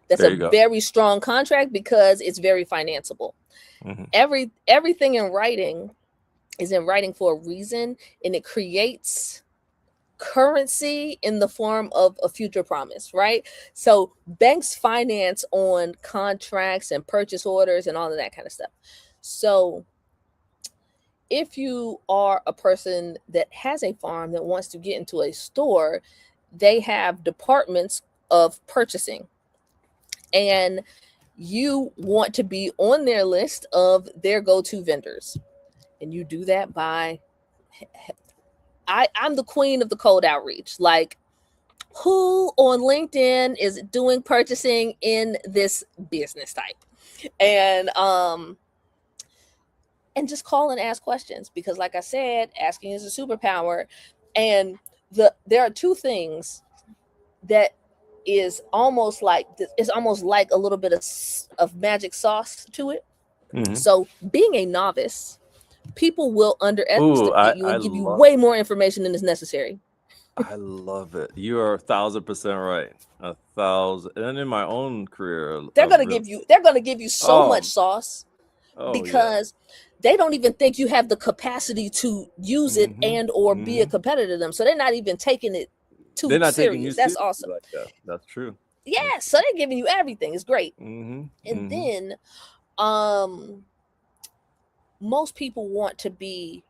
That's a very strong contract because it's very financeable. Everything in writing is in writing for a reason, and it creates currency in the form of a future promise, right? So banks finance on contracts and purchase orders and all of that kind of stuff. So if you are a person that has a farm that wants to get into a store, they have departments of purchasing, and you want to be on their list of their go-to vendors. And you do that by I'm the queen of the cold outreach. Like, who on LinkedIn is doing purchasing in this business type, and just call and ask questions, because like I said, asking is a superpower. And there are two things that is almost like, it's almost like a little bit of magic sauce to it. Mhm. So being a novice, people will underestimate you I and give you love way more information than is necessary. I love it. You are 1,000% right. 1,000. And in my own career They're of gonna real, give you so much oh, sauce, oh yeah. because they don't even think you have the capacity to use it Mm-hmm. and or be a Mm-hmm. competitor to them. So they're not even taking it They're too not taking you serious. That's seriously awesome. like that. That's true. Yeah, That's so they're giving you everything. It's great. mm-hmm. And Mm-hmm. then most people want to be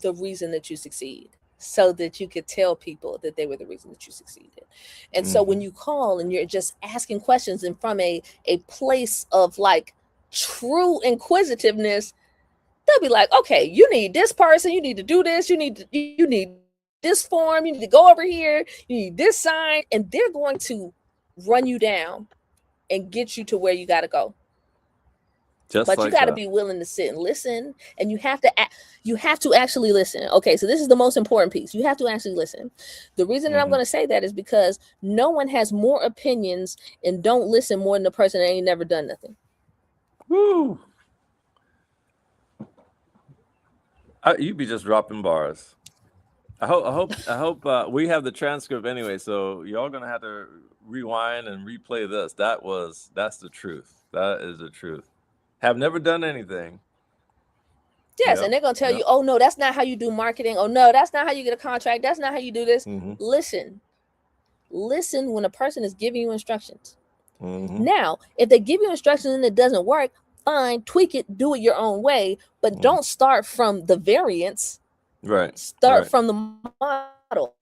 the reason that you succeed, so that you could tell people that they were the reason that you succeeded. And so when Mm-hmm. you call and you're just asking questions, and from a place of like true inquisitiveness, they'll be like, okay, you need this person, you need to do this, you need this form, you need to go over here, you need this sign, and they're going to run you down and get you to where you got to go. Just But you like got to that. be willing to sit and listen, and you have to actually listen. Okay, so this is the most important piece. You have to actually listen. The reason that I'm Mm-hmm. going to say that is because no one has more opinions and don't listen more than the person that ain't never done nothing. Woo! You be just dropping bars. I hope we have the transcript anyway, so y'all gonna have to rewind and replay this. That's the truth. That is the truth. Have never done anything. Yes, Yep. and they're going to tell Yep. you, oh, no, that's not how you do marketing. Oh, no, that's not how you get a contract. That's not how you do this. Mm-hmm. Listen when a person is giving you instructions. Mm-hmm. Now, if they give you instructions and it doesn't work, fine, tweak it, do it your own way, but Mm-hmm. don't start from the variance. Right. Start Right. from the model.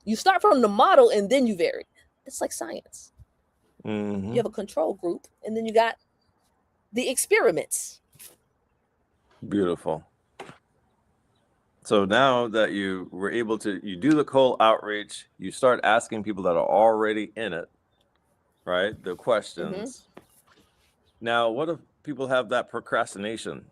You start from the model and then you vary. It's like science. Mm-hmm. You have a control group, and then you got the experiments. Beautiful. So now that you were able to, you do the cold outreach, you start asking people that are already in it, right? The questions. Now, what if people have that procrastination?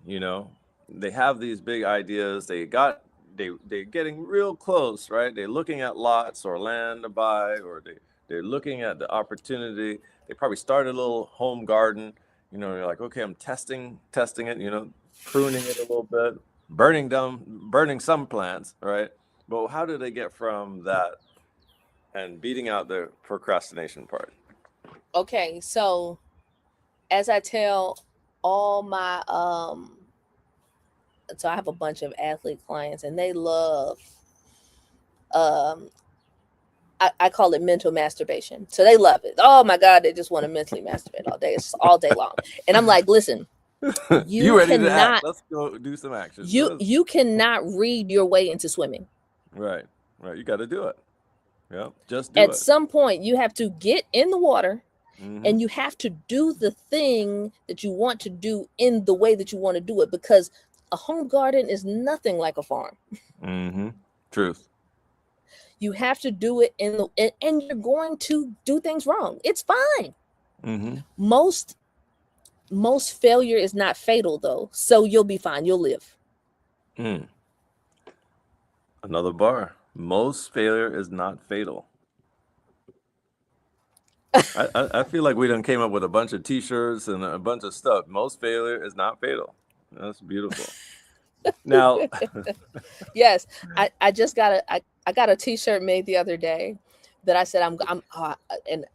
They have these big ideas. They're getting real close, right? They're looking at lots or land to buy, or they're looking at the opportunity. They probably started a little home garden. You're like, okay, I'm testing it. Pruning it a little bit, burning some plants, right? But how do they get from that and beating out the procrastination part? Okay, so as I tell all my so I have a bunch of athlete clients, and they love I call it mental masturbation. So they love it. Oh my God, they just want to mentally masturbate all day. It's all day long. And I'm like, listen, You ready to act? Let's go do some action. You cannot read your way into swimming. Right. You got to do it. Yeah, just do it. At some point, you have to get in the water, and you have to do the thing that you want to do in the way that you want to do it, because a home garden is nothing like a farm. Truth. You have to do it and you're going to do things wrong. It's fine. Most failure is not fatal, though, so you'll be fine. You'll live. Another bar. Most failure is not fatal. I feel like we done came up with a bunch of T-shirts and a bunch of stuff. Most failure is not fatal. That's beautiful. Now, yes, I just got a T-shirt made the other day that I said and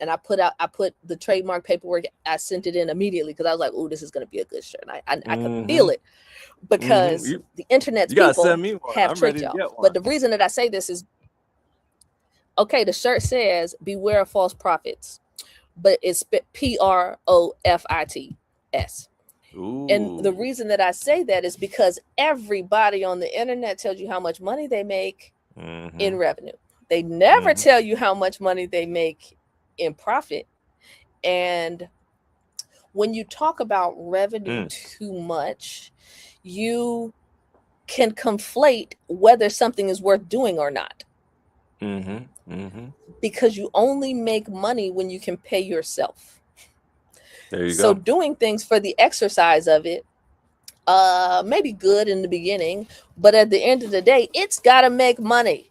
I put the trademark paperwork. I sent it in immediately because I was like, oh, this is going to be a good shirt. I could feel it, because the internet's people have tricked y'all. But the reason that I say this is, okay, the shirt says beware of false prophets, but it's PROFITS. And the reason that I say that is because everybody on the internet tells you how much money they make in revenue. They never tell you how much money they make in profit. And when you talk about revenue too much, you can conflate whether something is worth doing or not. because you only make money when you can pay yourself. There you So go. doing things for the exercise of it, maybe good in the beginning, but at the end of the day, it's got to make money.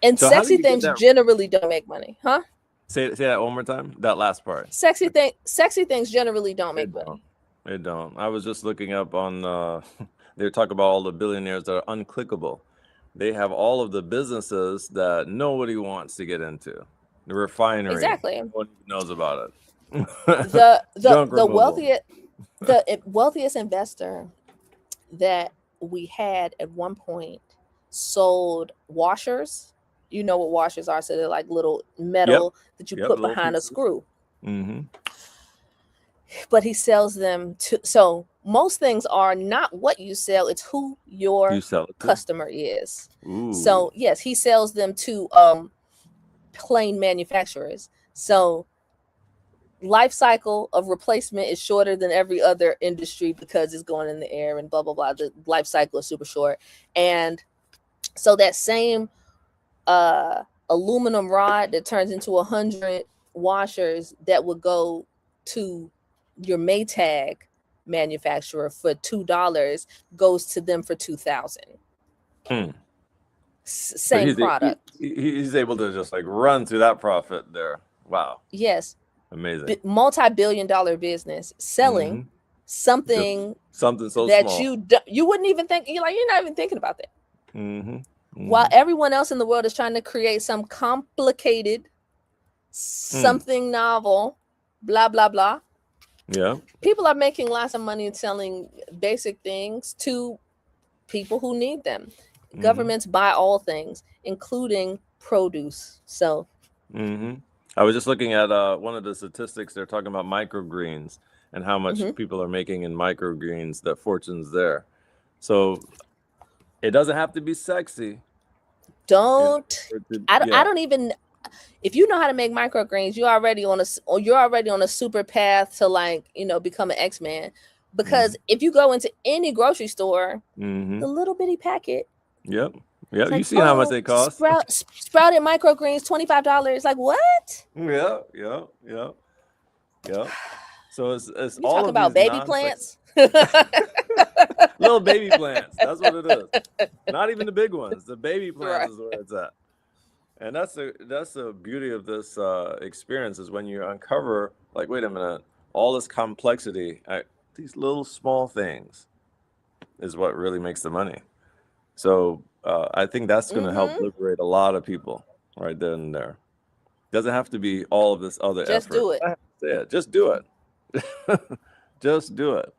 And So how do sexy you get things that? generally don't make money, huh? Say that one more time. That last part. Sexy things generally don't make money. They don't. I was just looking up on. They talk about all the billionaires that are unclickable. They have all of the businesses that nobody wants to get into. The refinery. Exactly. No one knows about it. The wealthiest investor that we had at one point sold washers. You know what washers are? So they're like little metal that you put behind a screw. But he sells them to. So most things are not what you sell; it's who your customer is. Ooh. So yes, he sells them to plain manufacturers. So life cycle of replacement is shorter than every other industry because it's going in the air and blah blah blah. The life cycle is super short, and so that same aluminum rod that turns into 100 washers that would go to your Maytag manufacturer for $2 goes to them for $2,000. Same product. He's able to just like run through that profit there. Wow. Yes. Amazing. Multi-billion-dollar business selling something so that small. you wouldn't even think. You're not even thinking about that. While everyone else in the world is trying to create some complicated something novel, blah blah blah. Yeah. People are making lots of money selling basic things to people who need them. Governments buy all things, including produce. So I was just looking at one of the statistics. They're talking about microgreens and how much people are making in microgreens, the fortunes there. So it doesn't have to be sexy. I don't even. If you know how to make microgreens, you're already on a super path to become an X-Man. Because if you go into any grocery store, the little bitty packet. Yep. Like, you see how much they cost. Sprouted microgreens, $25. Like what? Yeah. So it's you all talk about baby plants. Little baby plants. That's what it is. Not even the big ones. The baby plants is where it's at. And that's the beauty of this experience is when you uncover, like, wait a minute, all this complexity, these little small things is what really makes the money. So I think that's going to help liberate a lot of people right then and there. Doesn't have to be all of this other effort. Just do it. Yeah, just do it. Just do it.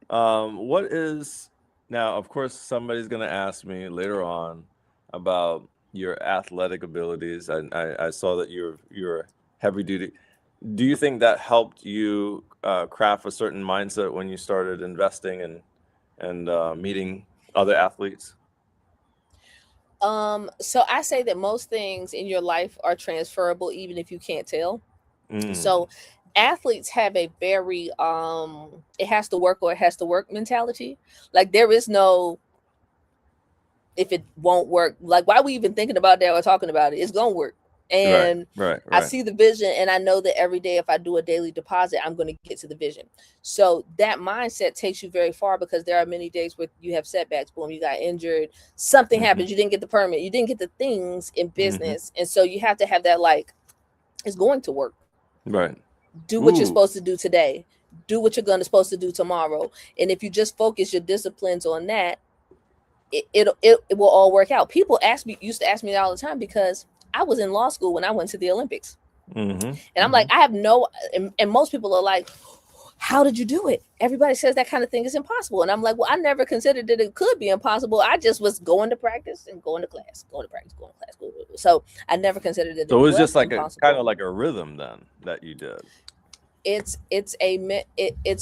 What is now? Of course, somebody's going to ask me later on about your athletic abilities. I saw that you're heavy duty. Do you think that helped you craft a certain mindset when you started investing and meeting other athletes? So I say that most things in your life are transferable, even if you can't tell. So athletes have a very it has to work or it has to work mentality. Like there is no if it won't work. Like why are we even thinking about that or talking about it? It's gonna work. And right. I see the vision, and I know that every day if I do a daily deposit, I'm going to get to the vision. So that mindset takes you very far because there are many days where you have setbacks. Boom, you got injured, something happens, you didn't get the permit, you didn't get the things in business. And so you have to have that, like, it's going to work. Right. Do what you're supposed to do today. Do what you're supposed to do tomorrow. And if you just focus your disciplines on that, it will all work out. People used to ask me that all the time because I was in law school when I went to the Olympics. And I'm like, I have and most people are like, how did you do it? Everybody says that kind of thing is impossible. And I'm like, well, I never considered that it could be impossible. I just was going to practice and going to class, going to practice, going to class. So I never considered it. So it was just like kind of like a rhythm then that you did. It's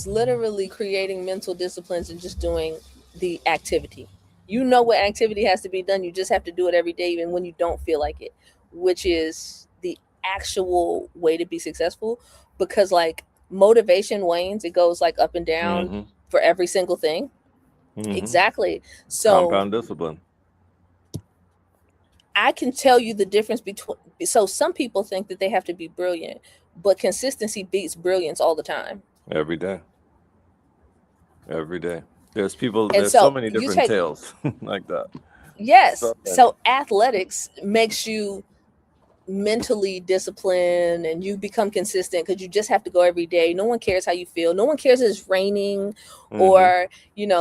literally creating mental disciplines and just doing the activity. You know what activity has to be done. You just have to do it every day, even when you don't feel like it, which is the actual way to be successful. Because like motivation wanes, it goes like up and down for every single thing. Exactly. So compound discipline. I can tell you the difference between, so some people think that they have to be brilliant, but consistency beats brilliance all the time. Every day. Every day. And There's so so many you different take, tales like that. yes. So many. So athletics makes you mentally disciplined and you become consistent because you just have to go every day. No one cares how you feel. No one cares if it's raining Mm-hmm. or,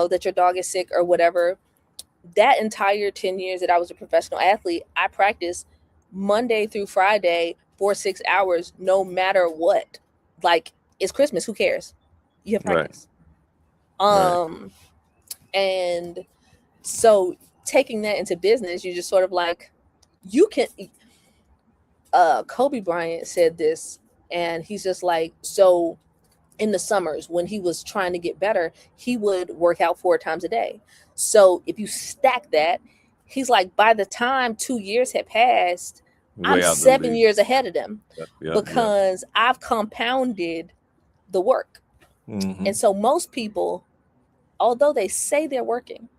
that your dog is sick or whatever. That entire 10 years that I was a professional athlete, I practiced Monday through Friday for 6 hours, no matter what. Like, it's Christmas, who cares? You have Right. practice. Right. And so taking that into business, you just sort of like, you can, Kobe Bryant said this, and he's just like, so in the summers when he was trying to get better, he would work out 4 times a day. So if you stack that, he's like, by the time 2 years had passed, I'm Way out the 7 years league. ahead of them Yep. because I've compounded the work. Mm-hmm. And so most people, although they say they're working,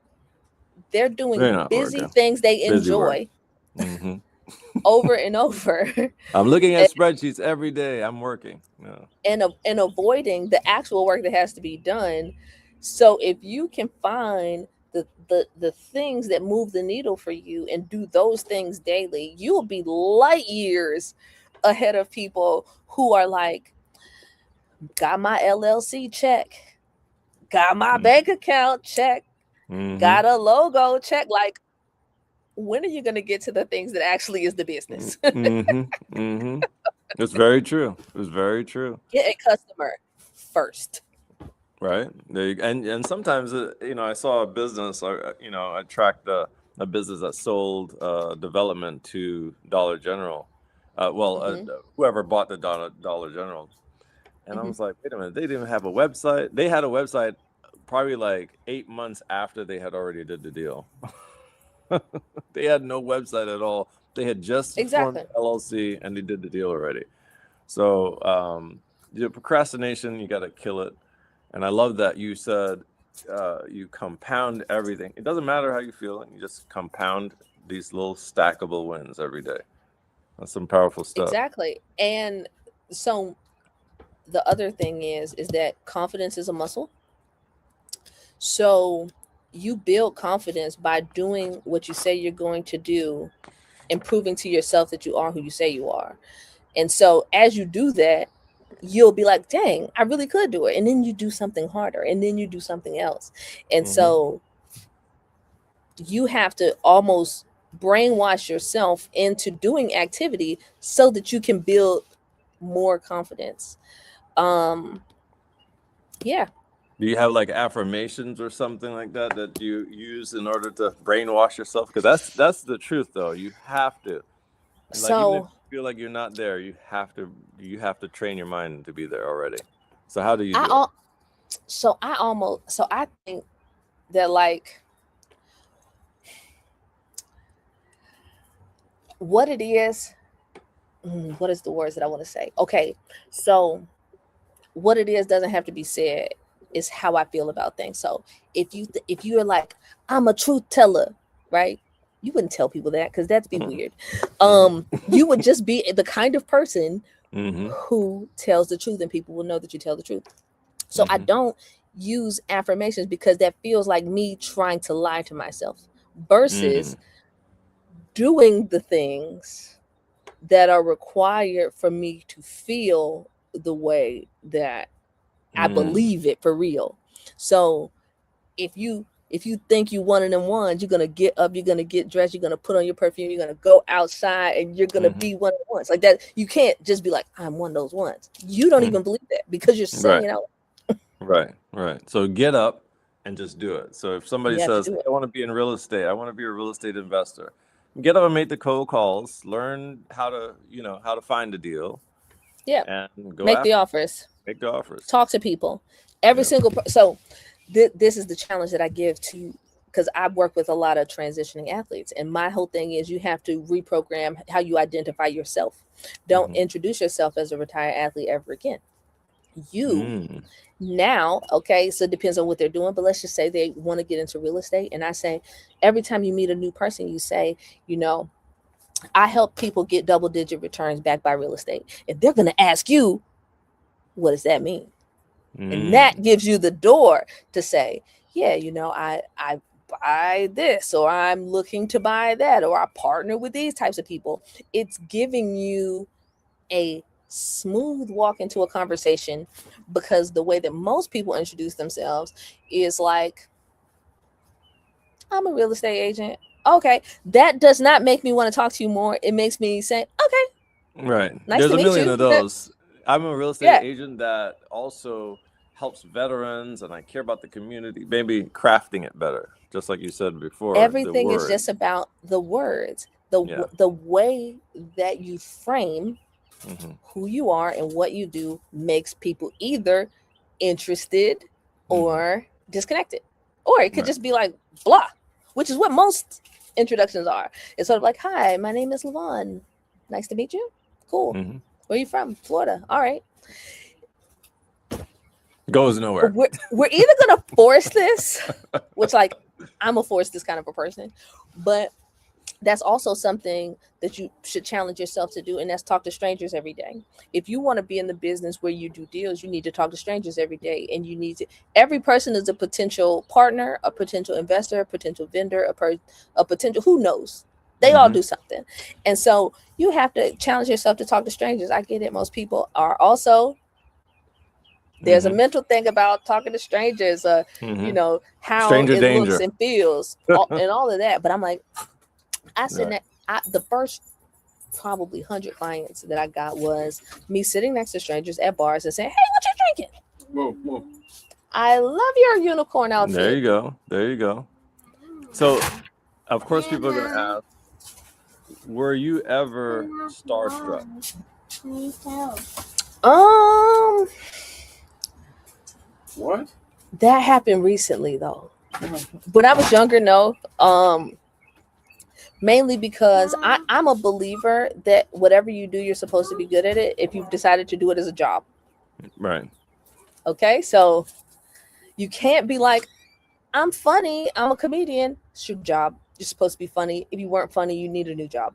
they're They're doing not busy working. things they Busy work. enjoy Mm-hmm. over and over. I'm looking at spreadsheets every day. I'm working. Yeah. and avoiding the actual work that has to be done. So if you can find the things that move the needle for you and do those things daily, you will be light years ahead of people who are like, got my LLC check, got my bank account check, Mm-hmm. got a logo check. Like, when are you going to get to the things that actually is the business? Mm-hmm. Mm-hmm. It's very true. It's very true. Get a customer first. Right. And sometimes, I saw a business, I tracked a business that sold development to Dollar General. Whoever bought the Dollar General. And I was like, wait a minute, they didn't even have a website. They had a website probably like 8 months after they had already did the deal. They had no website at all. They had just formed Exactly. LLC and they did the deal already. So procrastination, you got to kill it. And I love that you said you compound everything. It doesn't matter how you feel, and you just compound these little stackable wins every day. That's some powerful stuff. Exactly. And so the other thing is that confidence is a muscle. So you build confidence by doing what you say you're going to do and proving to yourself that you are who you say you are. And so as you do that, you'll be like, dang, I really could do it. And then you do something harder, and then you do something else. And so you have to almost brainwash yourself into doing activity so that you can build more confidence. Yeah. Do you have like affirmations or something like that you use in order to brainwash yourself? Because that's the truth, though. You have to. Like, even if you feel like you're not there, you have to train your mind to be there already. So how do you do it? So I think that, like, what it is, what is the words that I want to say? Okay, so what it is doesn't have to be said. Is how I feel about things. So if you're like, I'm a truth teller, right? You wouldn't tell people that because that'd be weird. You would just be the kind of person who tells the truth, and people will know that you tell the truth. So I don't use affirmations because that feels like me trying to lie to myself versus doing the things that are required for me to feel the way that I believe it for real. So if you think you one of them ones, you're gonna get up, you're gonna get dressed, you're gonna put on your perfume, you're gonna go outside, and you're gonna be one of the ones like that. You can't just be like, I'm one of those ones. You don't even believe that because you're saying it out. Right. So get up and just do it. So if somebody says, hey, I want to be in real estate, I want to be a real estate investor, get up and make the cold calls, learn how to find a deal. Yeah. And go Make the offers. Make the offers. Talk to people. Every single so this is the challenge that I give to, because I work with a lot of transitioning athletes, and my whole thing is you have to reprogram how you identify yourself. Don't introduce yourself as a retired athlete ever again. Now, okay, so it depends on what they're doing, but let's just say they want to get into real estate, and I say every time you meet a new person, you say, I help people get double-digit returns backed by real estate. And they're going to ask you, what does that mean? And that gives you the door to say, yeah, you know, I buy this, or I'm looking to buy that, or I partner with these types of people. It's giving you a smooth walk into a conversation, because the way that most people introduce themselves is like, I'm a real estate agent. Okay. That does not make me want to talk to you more. It makes me say, okay. Right. Nice There's to a meet million you. of those. I'm a real estate Yeah. agent that also helps veterans, and I care about the community, maybe crafting it better, just like you said before. Everything is just about the words, the way that you frame who you are and what you do makes people either interested or disconnected, or it could just be like blah, which is what most introductions are. It's sort of like, hi, my name is LaVonne, nice to meet you. Cool. Where are you from? Florida. All right. Goes nowhere. We're either gonna force this, which, like, I'm a force this kind of a person, but that's also something that you should challenge yourself to do, and that's talk to strangers every day. If you want to be in the business where you do deals, you need to talk to strangers every day, and you need to. Every person is a potential partner, a potential investor, a potential vendor, a potential. Who knows? They all do something, and so you have to challenge yourself to talk to strangers. I get it. Most people are also. There's a mental thing about talking to strangers, you know, how Stranger it danger. looks and feels, and all of that. But I'm like, I said that the first probably 100 clients that I got was me sitting next to strangers at bars and saying, "Hey, what you drinking?" Whoa. I love your unicorn outfit. There you go. There you go. So, of course, people are going to ask, were you ever starstruck? What? That happened recently, though. When I was younger, no. Mainly because I'm a believer that whatever you do, you're supposed to be good at it if you've decided to do it as a job. Right. Okay, so you can't be like, I'm funny, I'm a comedian. It's your job. You're supposed to be funny. If you weren't funny, you need a new job.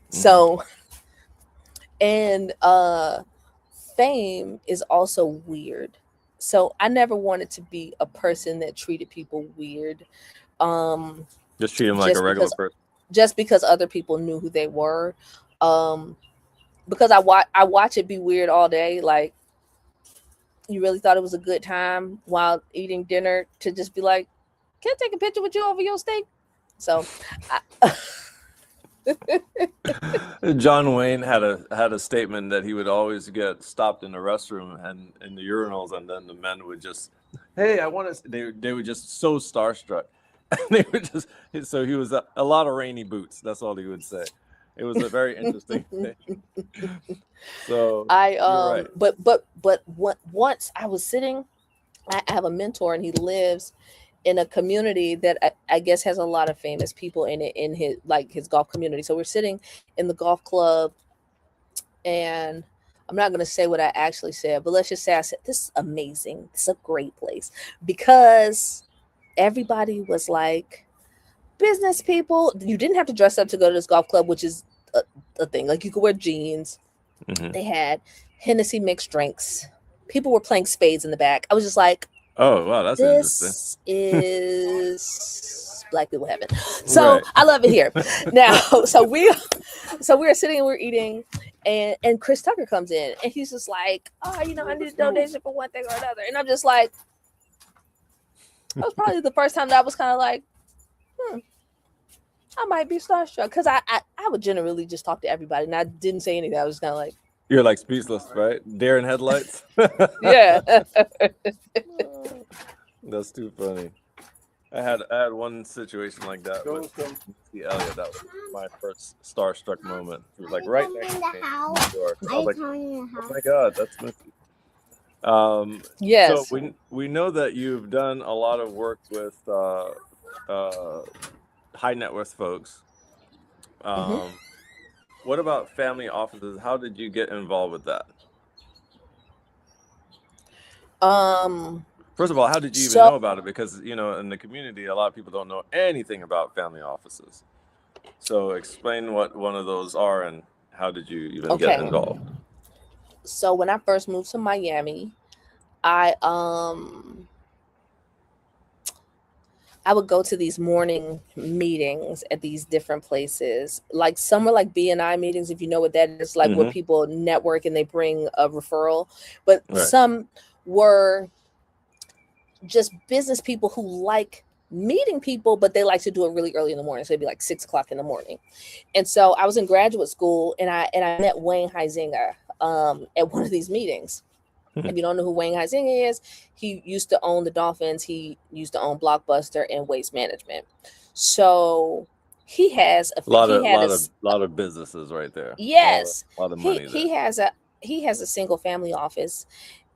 So, and fame is also weird. So I never wanted to be a person that treated people weird. Just treat them like a regular person. Just because other people knew who they were. Because I watch it be weird all day. Like, you really thought it was a good time while eating dinner to just be like, can I take a picture with you over your steak? So John Wayne had a statement that he would always get stopped in the restroom and in the urinals, and then the men would just, hey, I want to. They were just so starstruck, and they were just. So he was a lot of rainy boots. That's all he would say. It was a very interesting thing. So you're right. but once I was sitting, I have a mentor, and he lives in a community that I guess has a lot of famous people in it, in his golf community. So we're sitting in the golf club, and I'm not going to say what I actually said, but let's just say I said, this is amazing. This is a great place, because everybody was like business people. You didn't have to dress up to go to this golf club, which is a thing. Like, you could wear jeans. They had Hennessy mixed drinks. People were playing spades in the back. I was just like, oh, wow, that's interesting. This is Black people heaven. So right. I love it here. Now, so we are sitting and we're eating, and Chris Tucker comes in, and he's just like, oh, you know, I need a donation for one thing or another. And I'm just like, that was probably the first time that I was kind of like, I might be starstruck, because I would generally just talk to everybody, and I didn't say anything. I was just kind of like, you're like speechless, right? Deer in headlights. Yeah. That's too funny. I had one situation like that with Missy Elliott. That was my first starstruck moment. It was like right next to me in New York. I was like, oh my God, that's Missy. Yes. So we know that you've done a lot of work with high net worth folks. What about family offices? How did you get involved with that? First of all, how did you even know about it? Because, you know, in the community, a lot of people don't know anything about family offices. So explain what one of those are and how did you even Okay. get involved? So when I first moved to Miami, I would go to these morning meetings at these different places. Like some are like BNI meetings, if you know what that is, like where people network and they bring a referral. But some were just business people who like meeting people, but they like to do it really early in the morning. So it'd be like 6 o'clock in the morning. And so I was in graduate school and I met Wayne Huizinga at one of these meetings. If you don't know who Wayne Huizinga is, he used to own the Dolphins. He used to own Blockbuster and Waste Management. So he has a lot of businesses right there. Yes, a lot of money there. He has a single family office,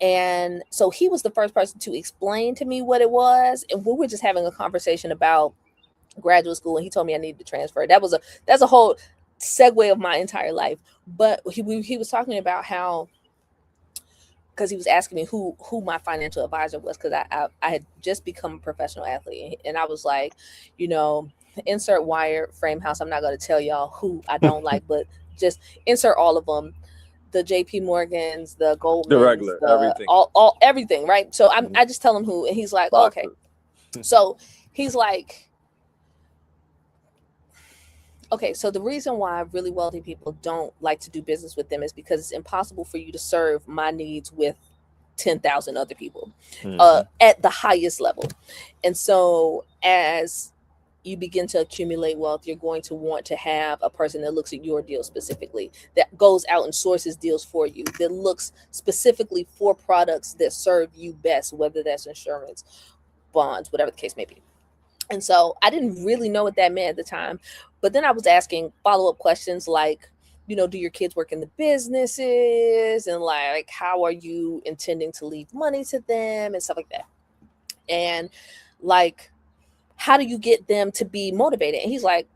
and so he was the first person to explain to me what it was. And we were just having a conversation about graduate school, and he told me I needed to transfer. That's a whole segue of my entire life. But he was talking about how, because he was asking me who my financial advisor was, because I had just become a professional athlete, and I was like, insert wire frame house. I'm not going to tell y'all who I don't like, but just insert all of them, the JP Morgans, the Goldmans, the regular, everything, all everything, right? So I just tell him who, and he's like, oh, okay. So he's like, okay, so the reason why really wealthy people don't like to do business with them is because it's impossible for you to serve my needs with 10,000 other people at the highest level. And so as you begin to accumulate wealth, you're going to want to have a person that looks at your deal specifically, that goes out and sources deals for you, that looks specifically for products that serve you best, whether that's insurance, bonds, whatever the case may be. And so I didn't really know what that meant at the time. But then I was asking follow-up questions like, do your kids work in the businesses? And like, how are you intending to leave money to them and stuff like that? And like, how do you get them to be motivated? And he's like,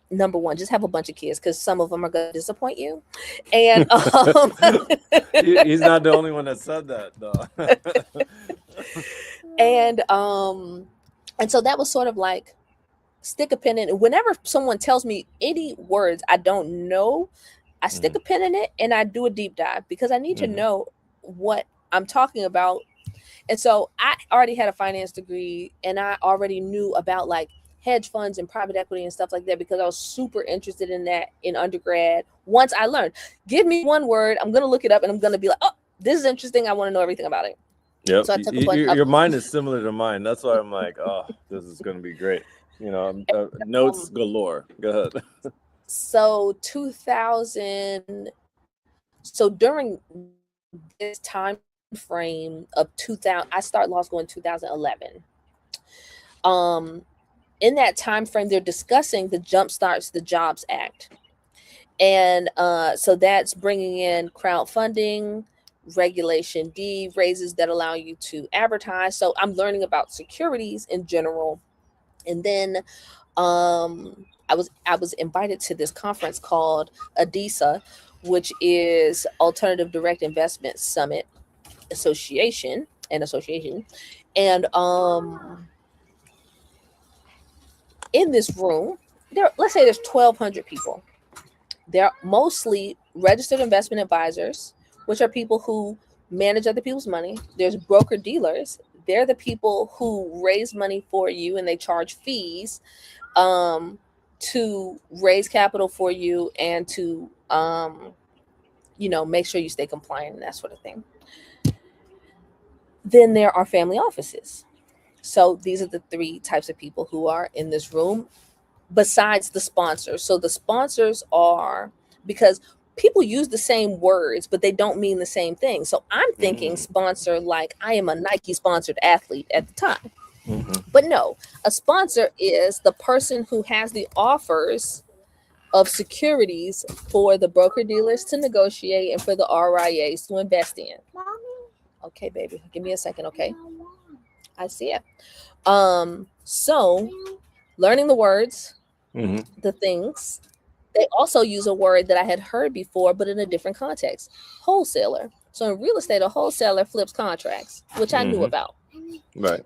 number one, just have a bunch of kids, because some of them are going to disappoint you. And he's not the only one that said that, though. And so that was sort of like, stick a pin in it. Whenever someone tells me any words I don't know, I stick a pin in it and I do a deep dive, because I need to know what I'm talking about. And so I already had a finance degree, and I already knew about like hedge funds and private equity and stuff like that, because I was super interested in that in undergrad. Once I learned, give me one word, I'm going to look it up, and I'm going to be like, oh, this is interesting. I want to know everything about it. Yep. So I took your mind is similar to mine. That's why I'm like, oh, this is going to be great. Notes galore. Go ahead. So during this time frame of 2000, I started law school in 2011. In that time frame, they're discussing the Jumpstarts the Jobs Act. And so that's bringing in crowdfunding, Regulation D, raises that allow you to advertise. So I'm learning about securities in general. And then I was invited to this conference called ADISA, which is Alternative Direct Investment Summit Association. And in this room, let's say there's 1,200 people. They're mostly registered investment advisors, which are people who manage other people's money. There's broker dealers. They're the people who raise money for you, and they charge fees to raise capital for you and to, make sure you stay compliant and that sort of thing. Then there are family offices. So these are the 3 types of people who are in this room, besides the sponsors. So the sponsors are, because people use the same words, but they don't mean the same thing. So I'm thinking sponsor like I am a Nike sponsored athlete at the time. But no, a sponsor is the person who has the offers of securities for the broker dealers to negotiate and for the RIAs to invest in. Mommy. Okay, baby, give me a second, okay? I see it. So learning the words, the things. They also use a word that I had heard before, but in a different context, wholesaler. So in real estate, a wholesaler flips contracts, which I knew about. Right.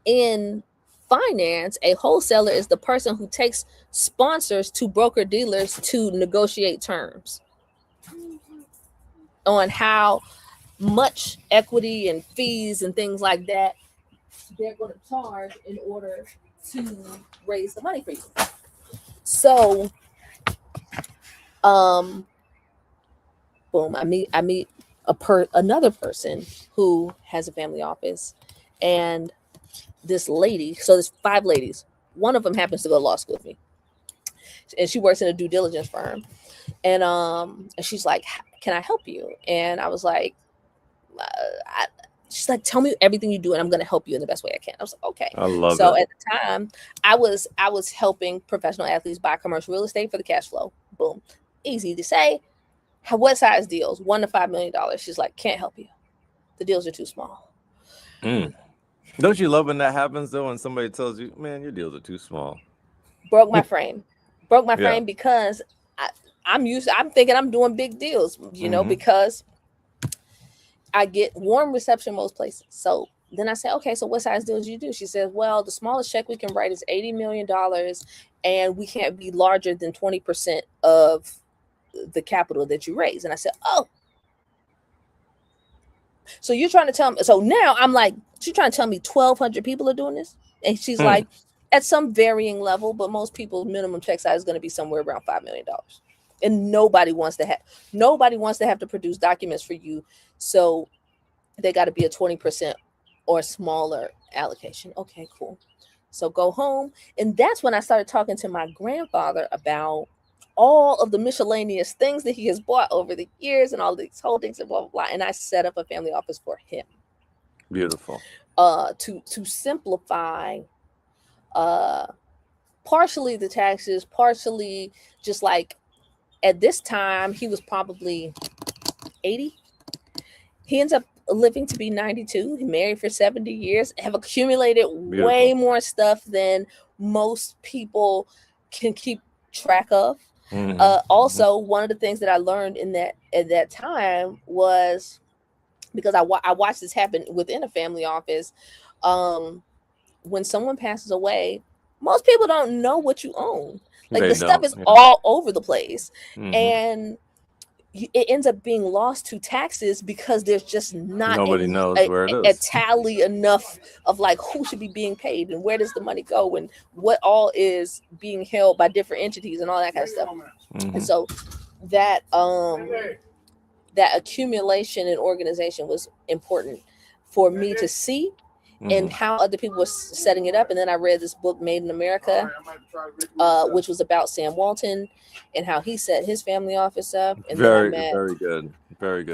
In finance, a wholesaler is the person who takes sponsors to broker dealers to negotiate terms on how much equity and fees and things like that they're going to charge in order to raise the money for you. So, boom, I meet another person who has a family office, and this lady. So there's 5 ladies. One of them happens to go to law school with me, and she works in a due diligence firm. And she's like, "Can I help you?" And I was like, she's like, "Tell me everything you do, and I'm going to help you in the best way I can." I was like, "Okay." I love so it. At the time, I was helping professional athletes buy commercial real estate for the cash flow. Boom, easy to say. What size deals? $1 to $5 million. She's like, "Can't help you. The deals are too small." Don't you love when that happens though? When somebody tells you, "Man, your deals are too small." Broke my frame. Because I'm thinking I'm doing big deals, because I get warm reception most places. So then I say, "Okay, so what size deals do you do?" She says, "Well, the smallest check we can write is $80 million, and we can't be larger than 20% of the capital that you raise." And I said, "Oh, so you're trying to tell me?" So now I'm like, she's trying to tell me 1,200 people are doing this? And she's like, at some varying level, but most people's minimum check size is going to be somewhere around $5 million. And nobody wants to have to produce documents for you. So they got to be a 20% or smaller allocation. Okay, cool. So go home. And that's when I started talking to my grandfather about all of the miscellaneous things that he has bought over the years and all these holdings and blah, blah, blah. And I set up a family office for him. Beautiful. To simplify partially the taxes, partially just like at this time, he was probably 80. He ends up living to be 92. He married for 70 years, have accumulated way more stuff than most people can keep track of. Also, one of the things that I learned at that time was, because I watched this happen within a family office, when someone passes away, most people don't know what you own. Like the stuff is all over the place, and it ends up being lost to taxes because there's just not nobody knows where it is. A tally enough of like who should be being paid and where does the money go and what all is being held by different entities and all that kind of stuff. And so that accumulation and organization was important for me to see and how other people were setting it up. And then I read this book, Made in America, which was about Sam Walton and how he set his family office up. And very good.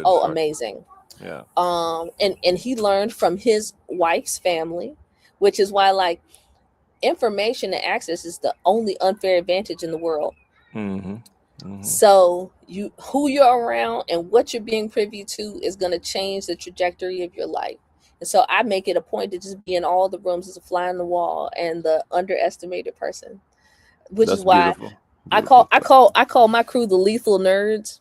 Oh, story. Amazing. Yeah. And he learned from his wife's family, which is why like information and access is the only unfair advantage in the world. So who you're around and what you're being privy to is going to change the trajectory of your life. And so I make it a point to just be in all the rooms as a fly on the wall and the underestimated person, which is why I call my crew the lethal nerds,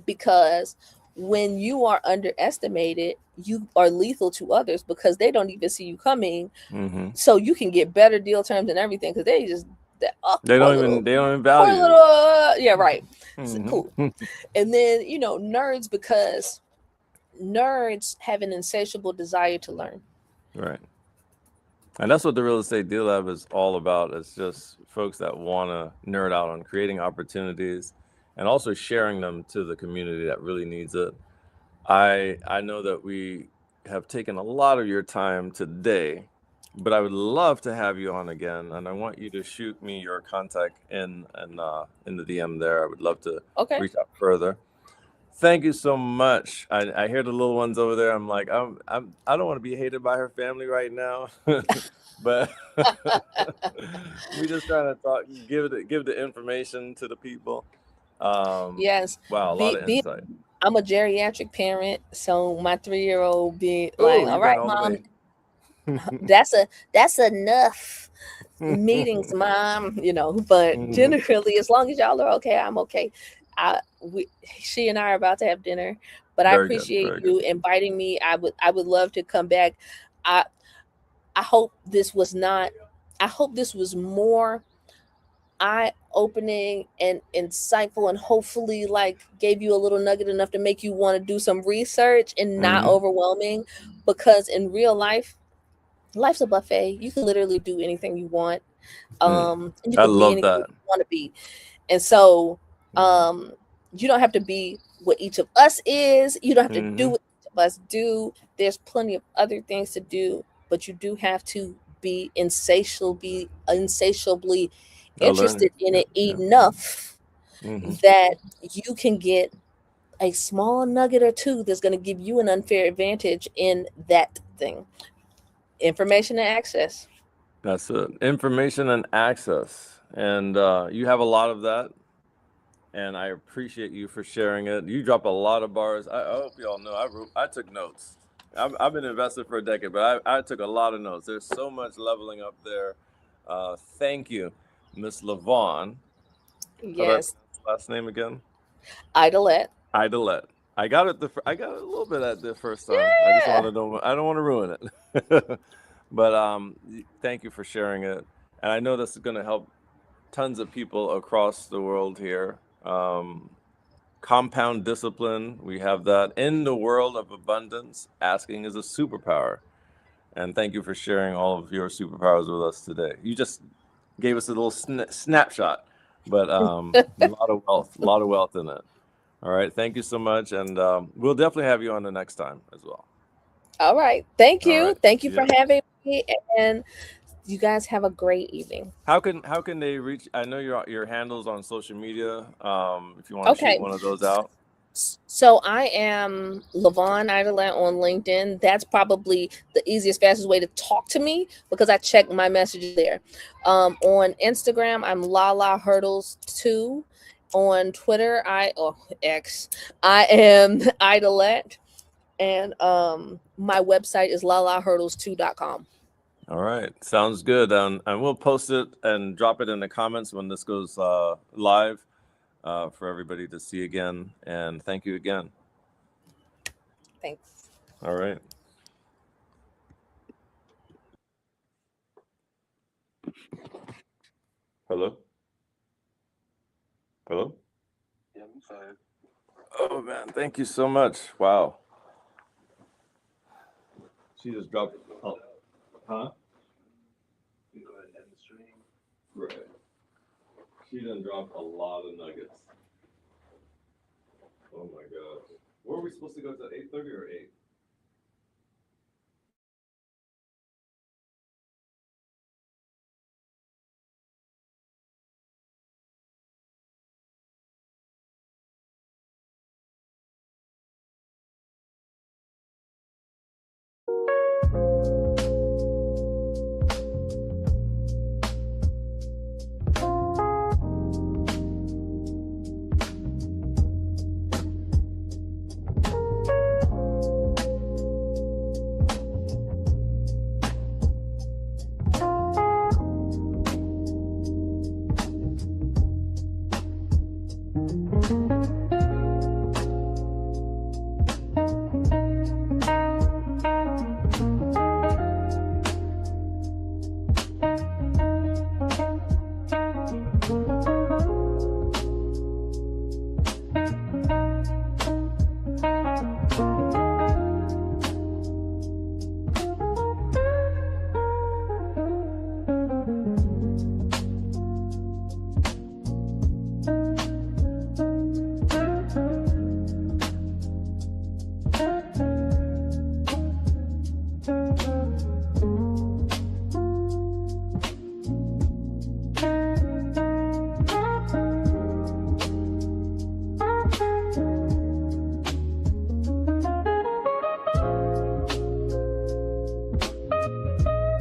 because when you are underestimated, you are lethal to others because they don't even see you coming. So you can get better deal terms and everything because they don't even value. Yeah, right. So, cool. And then nerds, because nerds have an insatiable desire to learn. Right. And that's what the Real Estate Deal Lab is all about. It's just folks that want to nerd out on creating opportunities and also sharing them to the community that really needs it. I know that we have taken a lot of your time today, but I would love to have you on again. And I want you to shoot me your contact in the DM there. I would love to reach out further. Thank you so much. I hear the little ones over there. I'm like, I don't want to be hated by her family right now, but we just trying to talk, give the information to the people. Yes. Wow, a lot of insight. I'm a geriatric parent, so my 3-year-old being like, "All right, Mom, that's enough meetings, Mom." But generally, as long as y'all are okay, I'm okay. She and I are about to have dinner, but I appreciate you inviting me. I would love to come back. I hope this was not I hope this was more eye-opening and insightful, and hopefully like gave you a little nugget enough to make you want to do some research and not overwhelming, because in real life, life's a buffet. You can literally do anything you want. And you I could be love anything that. you want to be. And so you don't have to be what each of us is. You don't have to do what each of us do. There's plenty of other things to do, but you do have to be insatiably interested in it enough that you can get a small nugget or two that's going to give you an unfair advantage in that thing. Information and access. That's it. Information and access. And you have a lot of that. And I appreciate you for sharing it. You drop a lot of bars. I hope you all know I took notes. I've been invested for a decade, but I took a lot of notes. There's so much leveling up there. Thank you, Miss LaVonne. Yes. Last name again? Idlette. Idlette. I got it a little bit at the first time. I just wanted to I don't want to ruin it. But thank you for sharing it. And I know this is going to help tons of people across the world here. Compound discipline, we have that in the world of abundance. Asking is a superpower. And thank you for sharing all of your superpowers with us today. You just gave us a little snapshot, but a lot of wealth in it. All right. Thank you so much. And we'll definitely have you on the next time as well. All right. Thank you. Right. Thank you for having me. And you guys have a great evening. How can they reach? I know your handles on social media. If you want to shoot one of those out. So I am LaVonne Idlette on LinkedIn. That's probably the easiest, fastest way to talk to me because I check my messages there. On Instagram, I'm Lala Hurdles 2. On Twitter, X, I am Idlette. And my website is lalahurdles2.com. All right. Sounds good. And we'll post it and drop it in the comments when this goes live for everybody to see again. And thank you again. Thanks. All right. Hello? Hello? Yeah, I'm fine. Oh, man. Thank you so much. Wow. She just dropped. Oh. Huh? You go ahead and end the stream. Right. She done dropped a lot of nuggets. Oh my gosh. Were we supposed to go to 8:30 or 8?